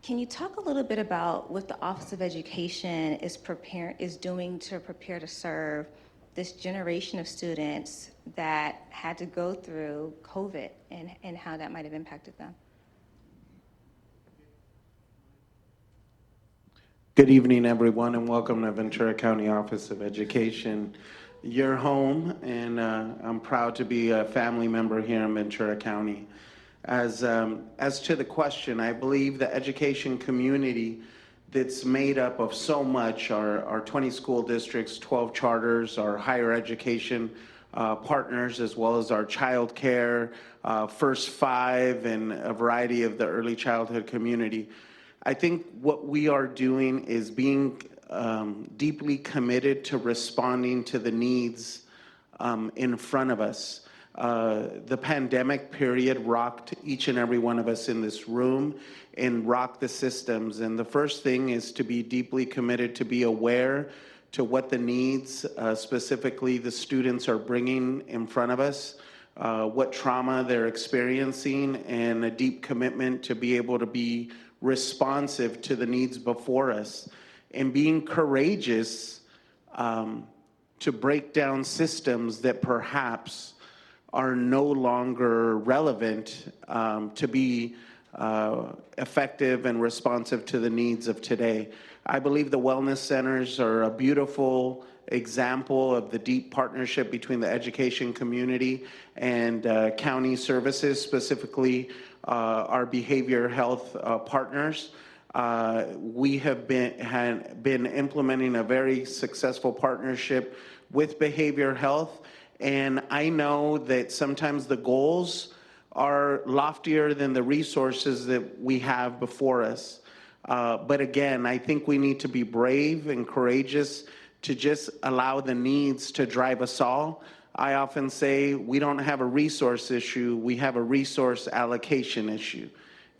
Can you talk a little bit about what the Office of Education is doing to prepare to serve this generation of students that had to go through COVID and how that might have impacted them? Good evening, everyone, and welcome to Ventura County Office of Education, your home, and I'm proud to be a family member here in Ventura County. As to the question, I believe the education community that's made up of so much, our 20 school districts, 12 charters, our higher education partners, as well as our child care, First Five, and a variety of the early childhood community. I think what we are doing is being deeply committed to responding to the needs in front of us. The pandemic period rocked each and every one of us in this room and rocked the systems. And the first thing is to be deeply committed to be aware to what the needs, specifically the students, are bringing in front of us, what trauma they're experiencing, and a deep commitment to be able to be responsive to the needs before us, and being courageous to break down systems that perhaps are no longer relevant to be effective and responsive to the needs of today. I believe the wellness centers are a beautiful example of the deep partnership between the education community and county services, specifically our behavior health partners. We have been implementing a very successful partnership with behavior health, and I know that sometimes the goals are loftier than the resources that we have before us. But again, I think we need to be brave and courageous to just allow the needs to drive us all. I often say we don't have a resource issue, we have a resource allocation issue.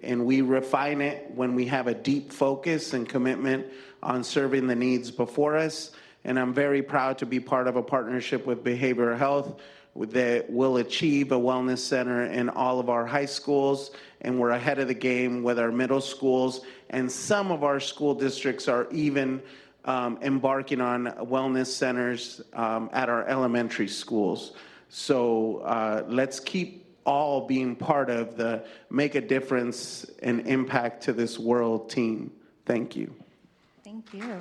And we refine it when we have a deep focus and commitment on serving the needs before us. And I'm very proud to be part of a partnership with behavioral health that will achieve a wellness center in all of our high schools. And we're ahead of the game with our middle schools. And some of our school districts are even embarking on wellness centers at our elementary schools. So let's keep all being part of the Make a Difference and Impact to This World team. Thank you. Thank you.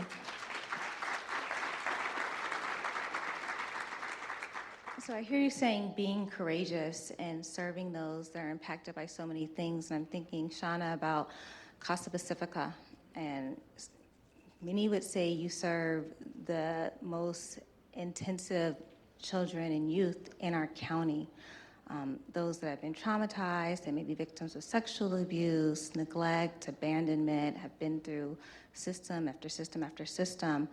So I hear you saying being courageous and serving those that are impacted by so many things. And I'm thinking, Shauna, about Casa Pacifica. And many would say you serve the most intensive children and youth in our county. Those that have been traumatized and maybe victims of sexual abuse, neglect, abandonment, have been through system after system after system.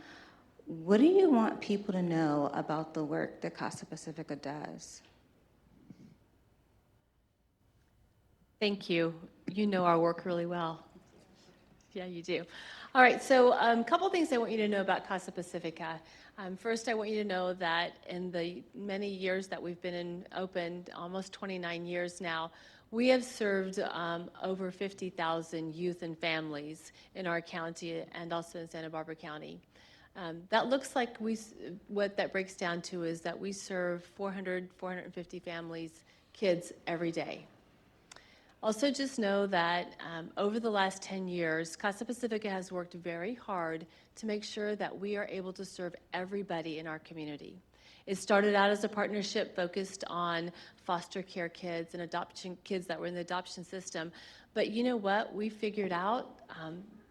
What do you want people to know about the work that Casa Pacifica does? Thank you. You know our work really well. Yeah, you do. All right, so a couple things I want you to know about Casa Pacifica. First, I want you to know that in the many years that we've been open, almost 29 years now, we have served over 50,000 youth and families in our county and also in Santa Barbara County. That looks like what that breaks down to is that we serve 450 families, kids every day. Also, just know that over the last 10 years, Casa Pacifica has worked very hard to make sure that we are able to serve everybody in our community. It started out as a partnership focused on foster care kids and adoption kids that were in the adoption system. But you know what? We figured out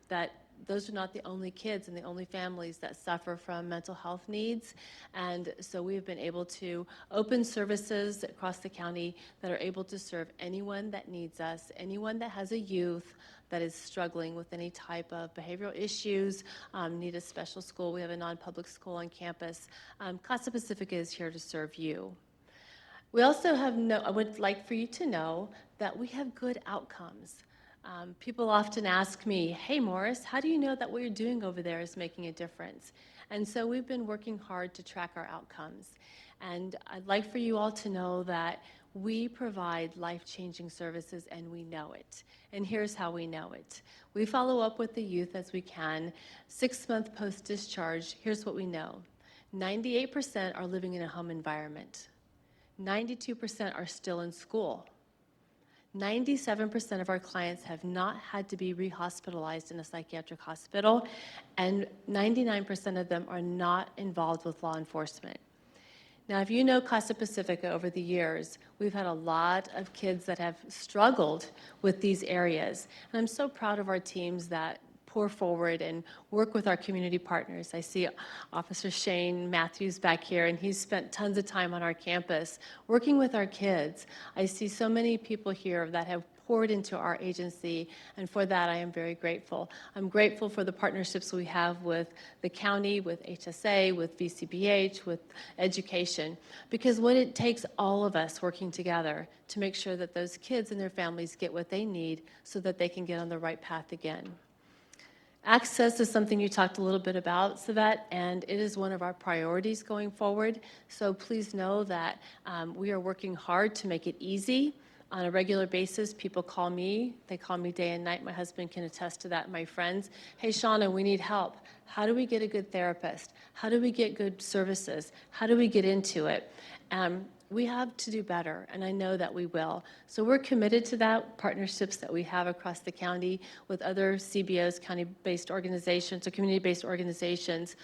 that those are not the only kids and the only families that suffer from mental health needs. And so we've been able to open services across the county that are able to serve anyone that needs us, anyone that has a youth that is struggling with any type of behavioral issues, need a special school. We have a non-public school on campus. Casa Pacifica is here to serve you. We also have I would like for you to know that we have good outcomes. People often ask me, hey, Morris, how do you know that what you're doing over there is making a difference? And so we've been working hard to track our outcomes. And I'd like for you all to know that we provide life-changing services and we know it. And here's how we know it. We follow up with the youth as we can. 6-month post-discharge, here's what we know. 98% are living in a home environment. 92% are still in school. 97% of our clients have not had to be rehospitalized in a psychiatric hospital, and 99% of them are not involved with law enforcement. Now, if you know Casa Pacifica over the years, we've had a lot of kids that have struggled with these areas, and I'm so proud of our teams that pour forward and work with our community partners. I see Officer Shane Matthews back here, and he's spent tons of time on our campus working with our kids. I see so many people here that have poured into our agency, and for that I am very grateful. I'm grateful for the partnerships we have with the county, with HSA, with VCBH, with education, because what it takes all of us working together to make sure that those kids and their families get what they need so that they can get on the right path again. Access is something you talked a little bit about, Sevet, and it is one of our priorities going forward. So please know that we are working hard to make it easy. On a regular basis, people call me. They call me day and night. My husband can attest to that, my friends. Hey, Shauna, we need help. How do we get a good therapist? How do we get good services? How do we get into it? We have to do better, and I know that we will. So we're committed to that, partnerships that we have across the county with other CBOs, county-based organizations, or community-based organizations,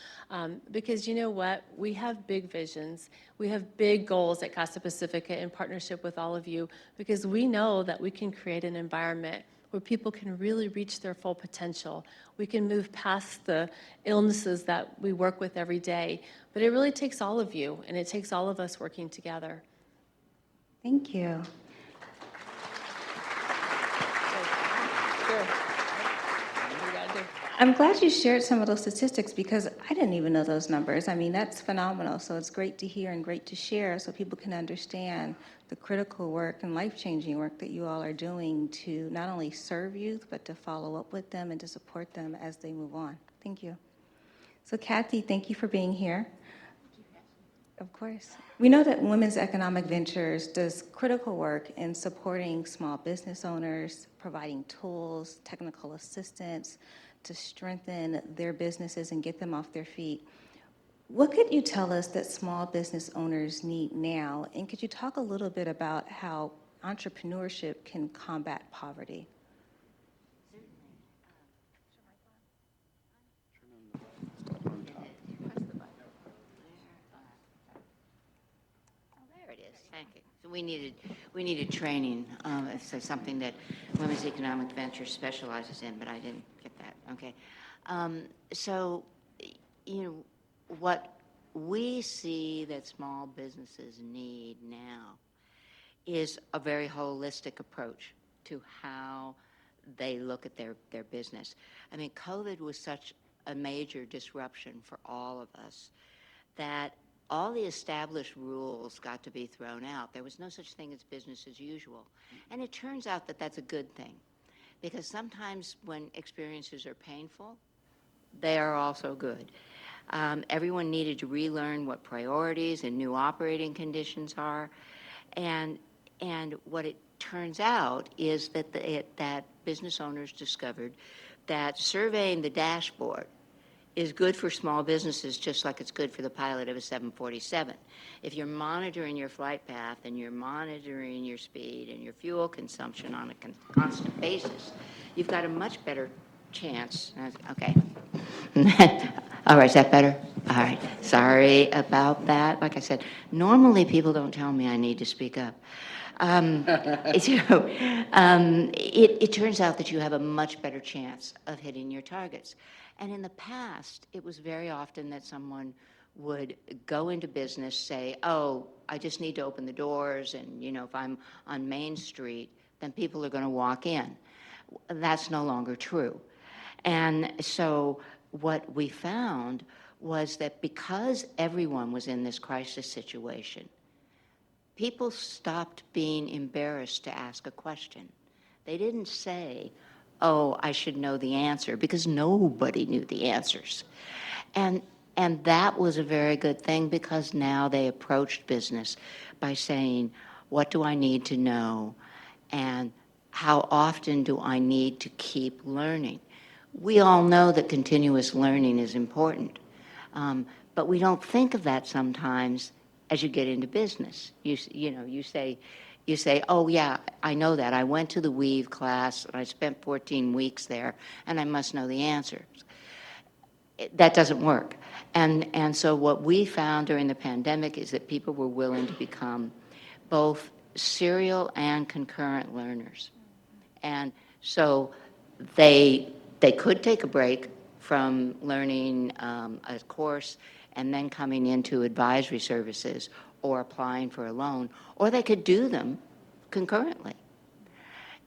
because you know what? We have big visions. We have big goals at Casa Pacifica in partnership with all of you, because we know that we can create an environment where people can really reach their full potential. We can move past the illnesses that we work with every day. But it really takes all of you, and it takes all of us working together. Thank you. I'm glad you shared some of those statistics because I didn't even know those numbers. I mean, that's phenomenal. So it's great to hear and great to share so people can understand the critical work and life-changing work that you all are doing to not only serve youth, but to follow up with them and to support them as they move on. Thank you. So Kathy, thank you for being here. Of course. We know that Women's Economic Ventures does critical work in supporting small business owners, providing tools, technical assistance to strengthen their businesses and get them off their feet. What could you tell us that small business owners need now? And could you talk a little bit about how entrepreneurship can combat poverty? Thank you. So we needed training. It's something that Women's Economic Ventures specializes in, but I didn't get that. Okay. So, you know, what we see that small businesses need now is a very holistic approach to how they look at their business. I mean, COVID was such a major disruption for all of us that all the established rules got to be thrown out. There was no such thing as business as usual. And it turns out that that's a good thing, because sometimes when experiences are painful, they are also good. Everyone needed to relearn what priorities and new operating conditions are. And what it turns out is that that business owners discovered that surveying the dashboard is good for small businesses just like it's good for the pilot of a 747. If you're monitoring your flight path and you're monitoring your speed and your fuel consumption on a constant basis, you've got a much better chance. Okay. All right, is that better? All right. Sorry about that. Like I said, normally people don't tell me I need to speak up. It turns out that you have a much better chance of hitting your targets. And in the past, it was very often that someone would go into business, say, oh, I just need to open the doors, and if I'm on Main Street, then people are going to walk in. That's no longer true. And so what we found was that because everyone was in this crisis situation, people stopped being embarrassed to ask a question. They didn't say, oh, I should know the answer, because nobody knew the answers. And that was a very good thing, because now they approached business by saying, what do I need to know? And how often do I need to keep learning? We all know that continuous learning is important, but we don't think of that sometimes as you get into business. You say, oh yeah, I know that. I went to the Weave class, and I spent 14 weeks there, and I must know the answers. That doesn't work. And so what we found during the pandemic is that people were willing to become both serial and concurrent learners. And so they could take a break from learning a course and then coming into advisory services or applying for a loan, or they could do them concurrently.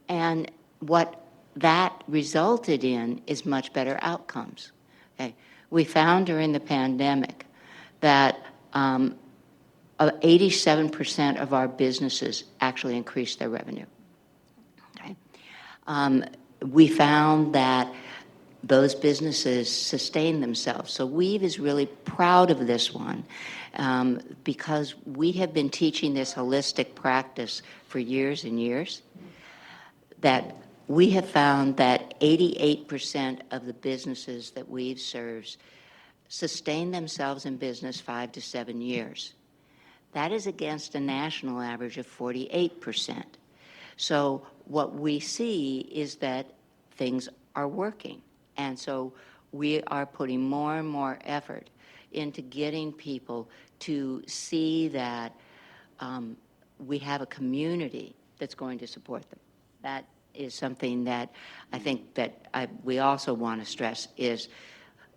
And what that resulted in is much better outcomes. Okay? We found during the pandemic that 87% of our businesses actually increased their revenue. Okay? We found that those businesses sustain themselves. So Weave is really proud of this one, because we have been teaching this holistic practice for years and years, that we have found that 88% of the businesses that Weave serves sustain themselves in business 5 to 7 years. That is against a national average of 48%. So what we see is that things are working. And so we are putting more and more effort into getting people to see that we have a community that's going to support them. That is something that I think that we also want to stress is,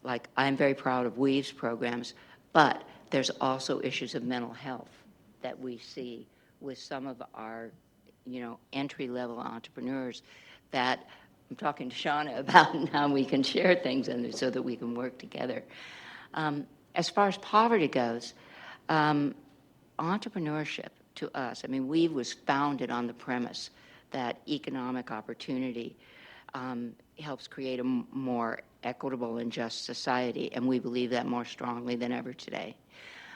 like, I'm very proud of Weave's programs, but there's also issues of mental health that we see with some of our, entry-level entrepreneurs that I'm talking to Shauna about, and how we can share things so that we can work together. As far as poverty goes, entrepreneurship to us, Weave was founded on the premise that economic opportunity helps create a more equitable and just society, and we believe that more strongly than ever today.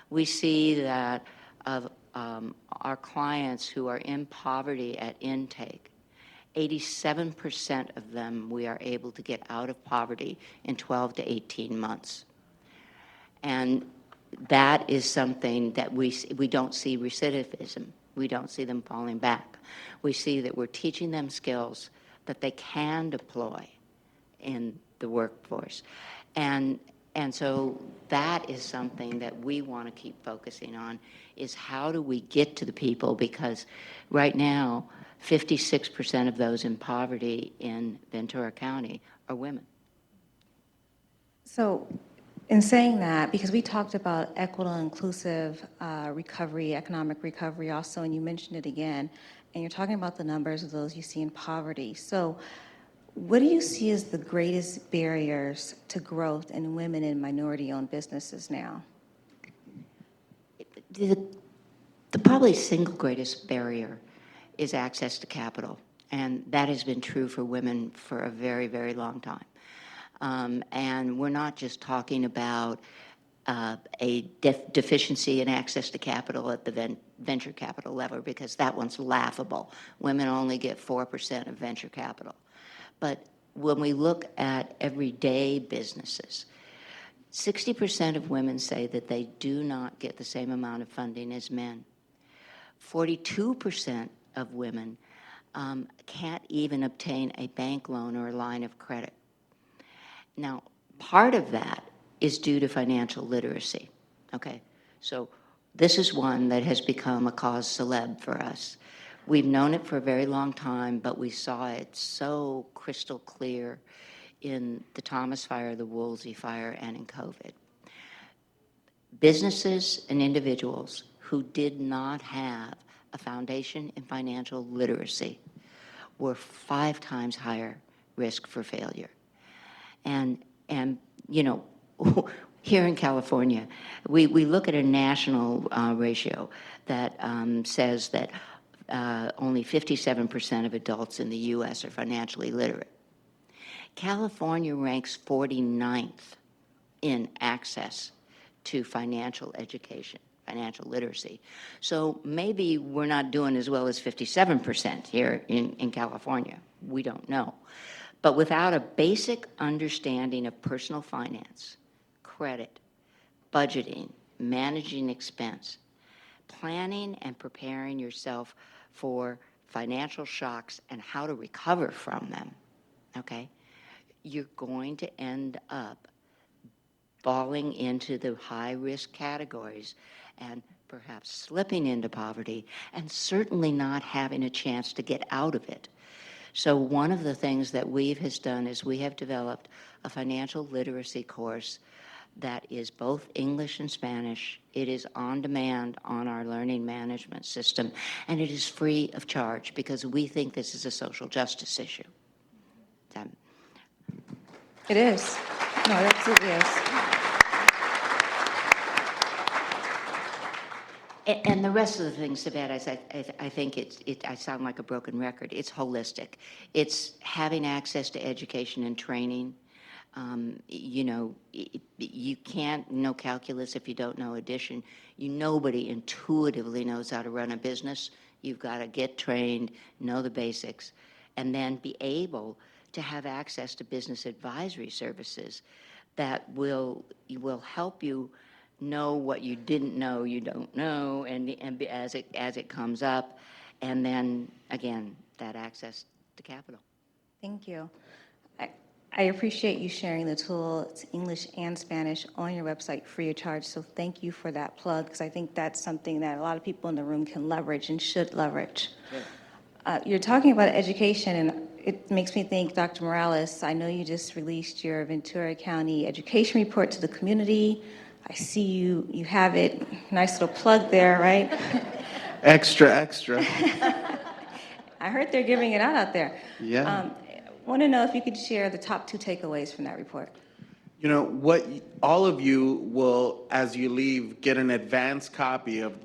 We see that of our clients who are in poverty at intake, 87% of them we are able to get out of poverty in 12 to 18 months. And that is something that we don't see recidivism. We don't see them falling back. We see that we're teaching them skills that they can deploy in the workforce. And And so that is something that we want to keep focusing on, is how do we get to the people? Because right now, 56% of those in poverty in Ventura County are women. So in saying that, because we talked about equitable and inclusive recovery, economic recovery also, and you mentioned it again, and you're talking about the numbers of those you see in poverty. So what do you see as the greatest barriers to growth in women and minority-owned businesses now? The probably single greatest barrier is access to capital, and that has been true for women for a very, very long time. And we're not just talking about a deficiency in access to capital at the venture capital level, because that one's laughable. Women only get 4% of venture capital. But when we look at everyday businesses, 60% of women say that they do not get the same amount of funding as men. 42% of women can't even obtain a bank loan or a line of credit. Now, part of that is due to financial literacy, okay? So this is one that has become a cause celeb for us. We've known it for a very long time, but we saw it so crystal clear in the Thomas fire, the Woolsey fire, and in COVID. Businesses and individuals who did not have a foundation in financial literacy were 5 times higher risk for failure. And you know, here in California, we look at a national ratio that says that only 57% of adults in the U.S. are financially literate. California ranks 49th in access to financial education, financial literacy. So maybe we're not doing as well as 57% here in California. We don't know. But without a basic understanding of personal finance, credit, budgeting, managing expense, planning and preparing yourself for financial shocks and how to recover from them, okay, you're going to end up falling into the high-risk categories and perhaps slipping into poverty and certainly not having a chance to get out of it. So one of the things that Weave has done is we have developed a financial literacy course that is both English and Spanish. It is on demand on our learning management system, and it is free of charge because we think this is a social justice issue. It is. No, it absolutely is. And the rest of the things, Sevet, I think I sound like a broken record. It's holistic. It's having access to education and training. You know, you can't know calculus if you don't know addition. Nobody intuitively knows how to run a business. You've got to get trained, know the basics, and then be able to have access to business advisory services that will help you know what you didn't know you don't know, and as it comes up, and then again that access to capital. Thank you. I appreciate you sharing the tool. It's English and Spanish on your website free of charge, so thank you for that plug, because I think that's something that a lot of people in the room can leverage and should leverage. Sure. You're talking about education, and it makes me think, Dr. Morales, I know you just released your Ventura County education report to the community. I see you have it. Nice little plug there, right? Extra, extra. I heard they're giving it out there. Yeah. Want to know if you could share the top 2 takeaways from that report. You know, what all of you will, as you leave, get an advanced copy of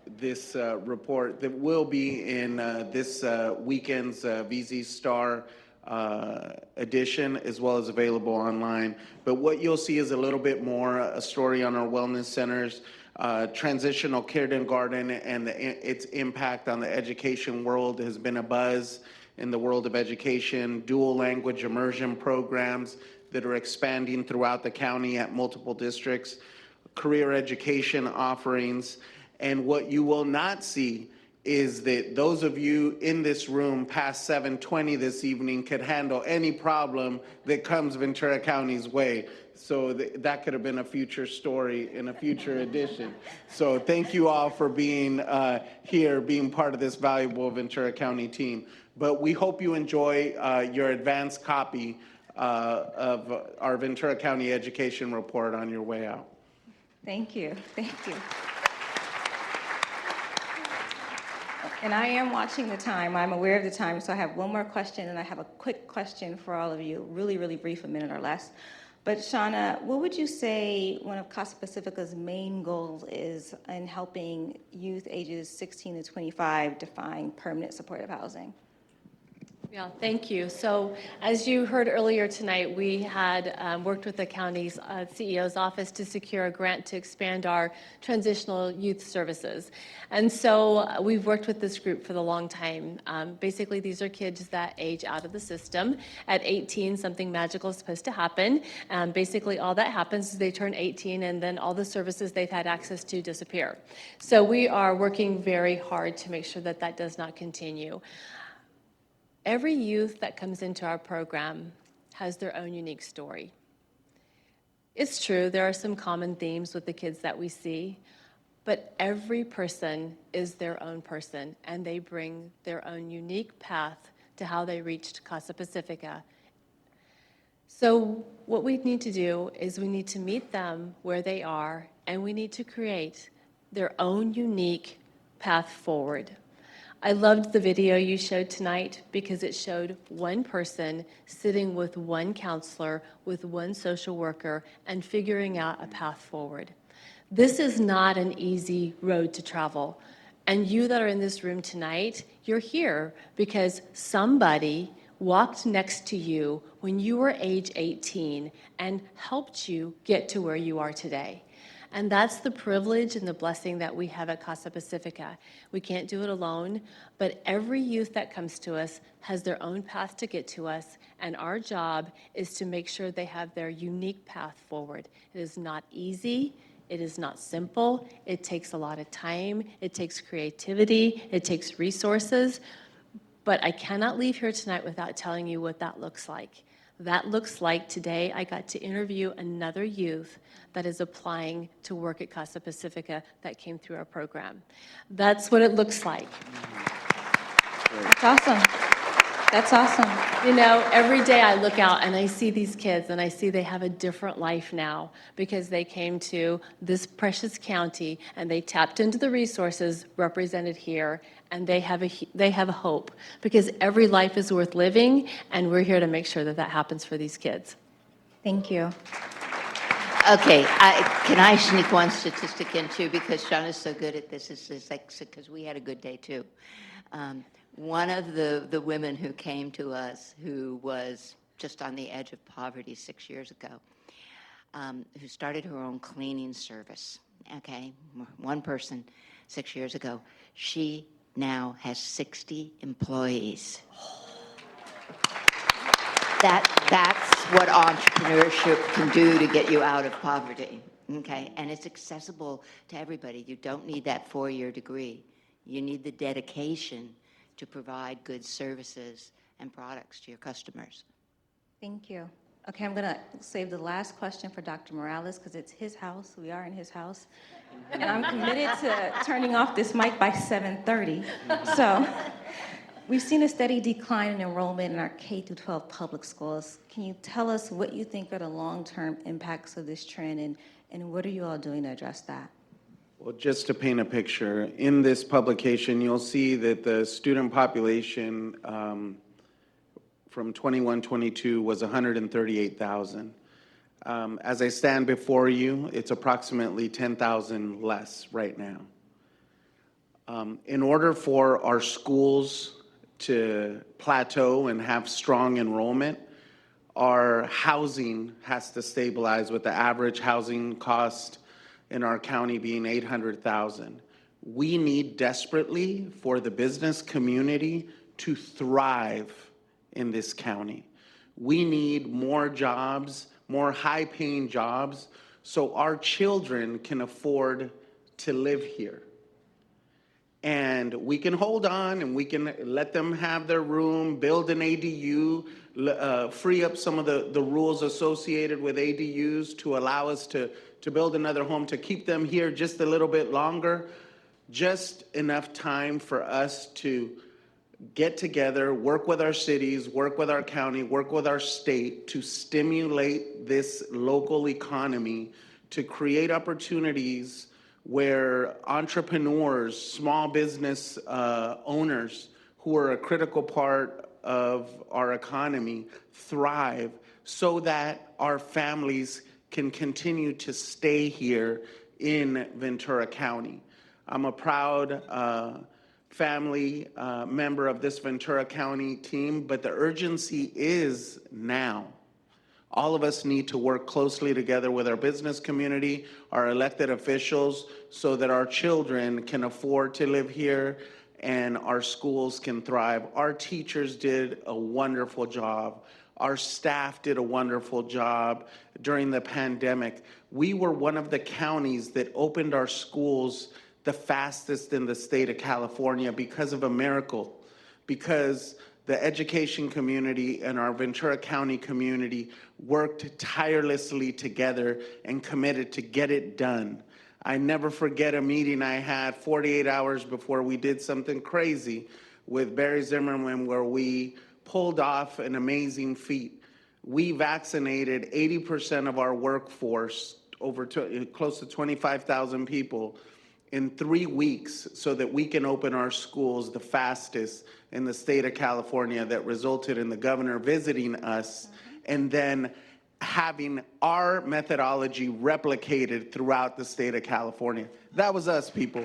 this report that will be in this weekend's VZ Star edition, as well as available online. But what you'll see is a little bit more a story on our wellness centers, transitional kindergarten, and its impact on the education world has been a buzz in the world of education, dual language immersion programs that are expanding throughout the county at multiple districts, career education offerings, and what you will not see is that those of you in this room past 7:20 this evening could handle any problem that comes Ventura County's way. So that could have been a future story in a future edition. So thank you all for being here, being part of this valuable Ventura County team. But we hope you enjoy your advanced copy of our Ventura County Education Report on your way out. Thank you. Thank you. And I am watching the time. I'm aware of the time, so I have one more question, and I have a quick question for all of you, really, really brief, a minute or less. But Shauna, what would you say one of Casa Pacifica's main goals is in helping youth ages 16 to 25 to find permanent supportive housing? Yeah, thank you. So as you heard earlier tonight, we had worked with the county's CEO's office to secure a grant to expand our transitional youth services. And so we've worked with this group for the long time. Basically, these are kids that age out of the system. At 18, something magical is supposed to happen. Basically, all that happens is they turn 18, and then all the services they've had access to disappear. So we are working very hard to make sure that that does not continue. Every youth that comes into our program has their own unique story. It's true, there are some common themes with the kids that we see, but every person is their own person, and they bring their own unique path to how they reached Casa Pacifica. So what we need to do is we need to meet them where they are, and we need to create their own unique path forward. I loved the video you showed tonight because it showed one person sitting with one counselor, with one social worker, and figuring out a path forward. This is not an easy road to travel. And you that are in this room tonight, you're here because somebody walked next to you when you were age 18 and helped you get to where you are today. And that's the privilege and the blessing that we have at Casa Pacifica. We can't do it alone, but every youth that comes to us has their own path to get to us, and our job is to make sure they have their unique path forward. It is not easy. It is not simple. It takes a lot of time. It takes creativity. It takes resources. But I cannot leave here tonight without telling you what that looks like. That looks like today I got to interview another youth that is applying to work at Casa Pacifica that came through our program. That's what it looks like. That's awesome. That's awesome. You know, every day I look out and I see these kids and I see they have a different life now because they came to this precious county and they tapped into the resources represented here, and they have a hope because every life is worth living, and we're here to make sure that that happens for these kids. Thank you. Okay, can I sneak one statistic in too, because Shauna's so good at this. It's like, because we had a good day too. One of the women who came to us, who was just on the edge of poverty 6 years ago, who started her own cleaning service, okay, one person 6 years ago, she now has 60 employees. That's what entrepreneurship can do to get you out of poverty, okay? And it's accessible to everybody. You don't need that 4-year degree. You need the dedication to provide good services and products to your customers. Thank you. Okay, I'm going to save the last question for Dr. Morales because it's his house. We are in his house. And I'm committed to turning off this mic by 7:30. So we've seen a steady decline in enrollment in our K-12 public schools. Can you tell us what you think are the long-term impacts of this trend, and what are you all doing to address that? Well, just to paint a picture, in this publication, you'll see that the student population from 21-22 was 138,000. As I stand before you, it's approximately 10,000 less right now. In order for our schools to plateau and have strong enrollment, our housing has to stabilize, with the average housing cost in our county being $800,000. We need desperately for the business community to thrive in this county. We need more jobs, more high-paying jobs, so our children can afford to live here. And we can hold on and we can let them have their room, build an ADU, free up some of the rules associated with ADUs to allow us to build another home, to keep them here just a little bit longer. Just enough time for us to get together, work with our cities, work with our county, work with our state to stimulate this local economy, to create opportunities where entrepreneurs, small business owners who are a critical part of our economy thrive, so that our families can continue to stay here in Ventura County. I'm a proud family member of this Ventura County team, but the urgency is now. All of us need to work closely together with our business community, our elected officials, so that our children can afford to live here and our schools can thrive. Our teachers did a wonderful job. Our staff did a wonderful job during the pandemic. We were one of the counties that opened our schools the fastest in the state of California because of a miracle, because the education community and our Ventura County community worked tirelessly together and committed to get it done. I never forget a meeting I had 48 hours before we did something crazy with Barry Zimmerman, where we pulled off an amazing feat. We vaccinated 80% of our workforce, close to 25,000 people, in 3 weeks, so that we can open our schools the fastest in the state of California. That resulted in the governor visiting us and then having our methodology replicated throughout the state of California. That was us, people.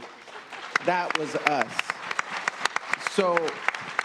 That was us. So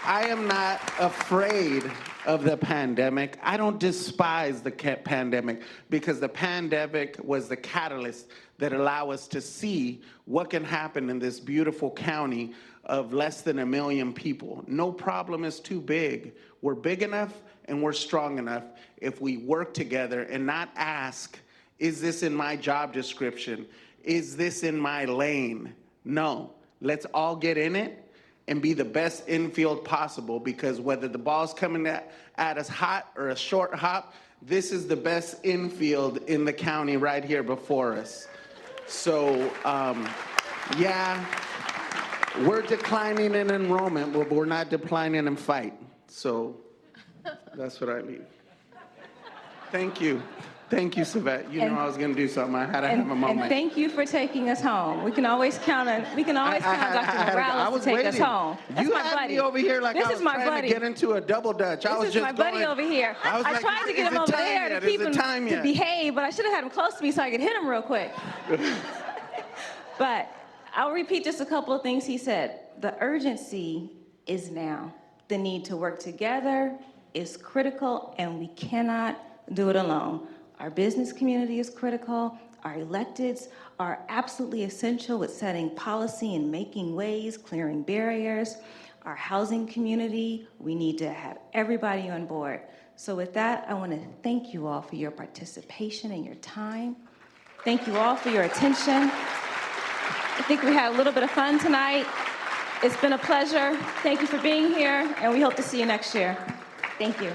I am not afraid of the pandemic. I don't despise the pandemic, because the pandemic was the catalyst that allowed us to see what can happen in this beautiful county of less than 1 million people. No problem is too big. We're big enough and we're strong enough if we work together and not ask, is this in my job description? Is this in my lane? No, let's all get in it and be the best infield possible, because whether the ball's coming at us hot or a short hop, this is the best infield in the county right here before us. So, yeah, we're declining in enrollment, but we're not declining in fight. So that's what I leave. Thank you. Thank you, Sevet. You know I was going to do something. I had to have a moment. And thank you for taking us home. We can always count on Dr. Morales to take us home. That's you my had buddy. me over here like this I was is my trying buddy. to get into a double dutch. This is my buddy over here. I was like, tried to get him over there to keep him to behave, but I should have had him close to me so I could hit him real quick. But I'll repeat just a couple of things he said. The urgency is now. The need to work together is critical, and we cannot do it alone. Our business community is critical. Our electeds are absolutely essential with setting policy and making ways, clearing barriers. Our housing community, we need to have everybody on board. So with that, I want to thank you all for your participation and your time. Thank you all for your attention. I think we had a little bit of fun tonight. It's been a pleasure. Thank you for being here, and we hope to see you next year. Thank you.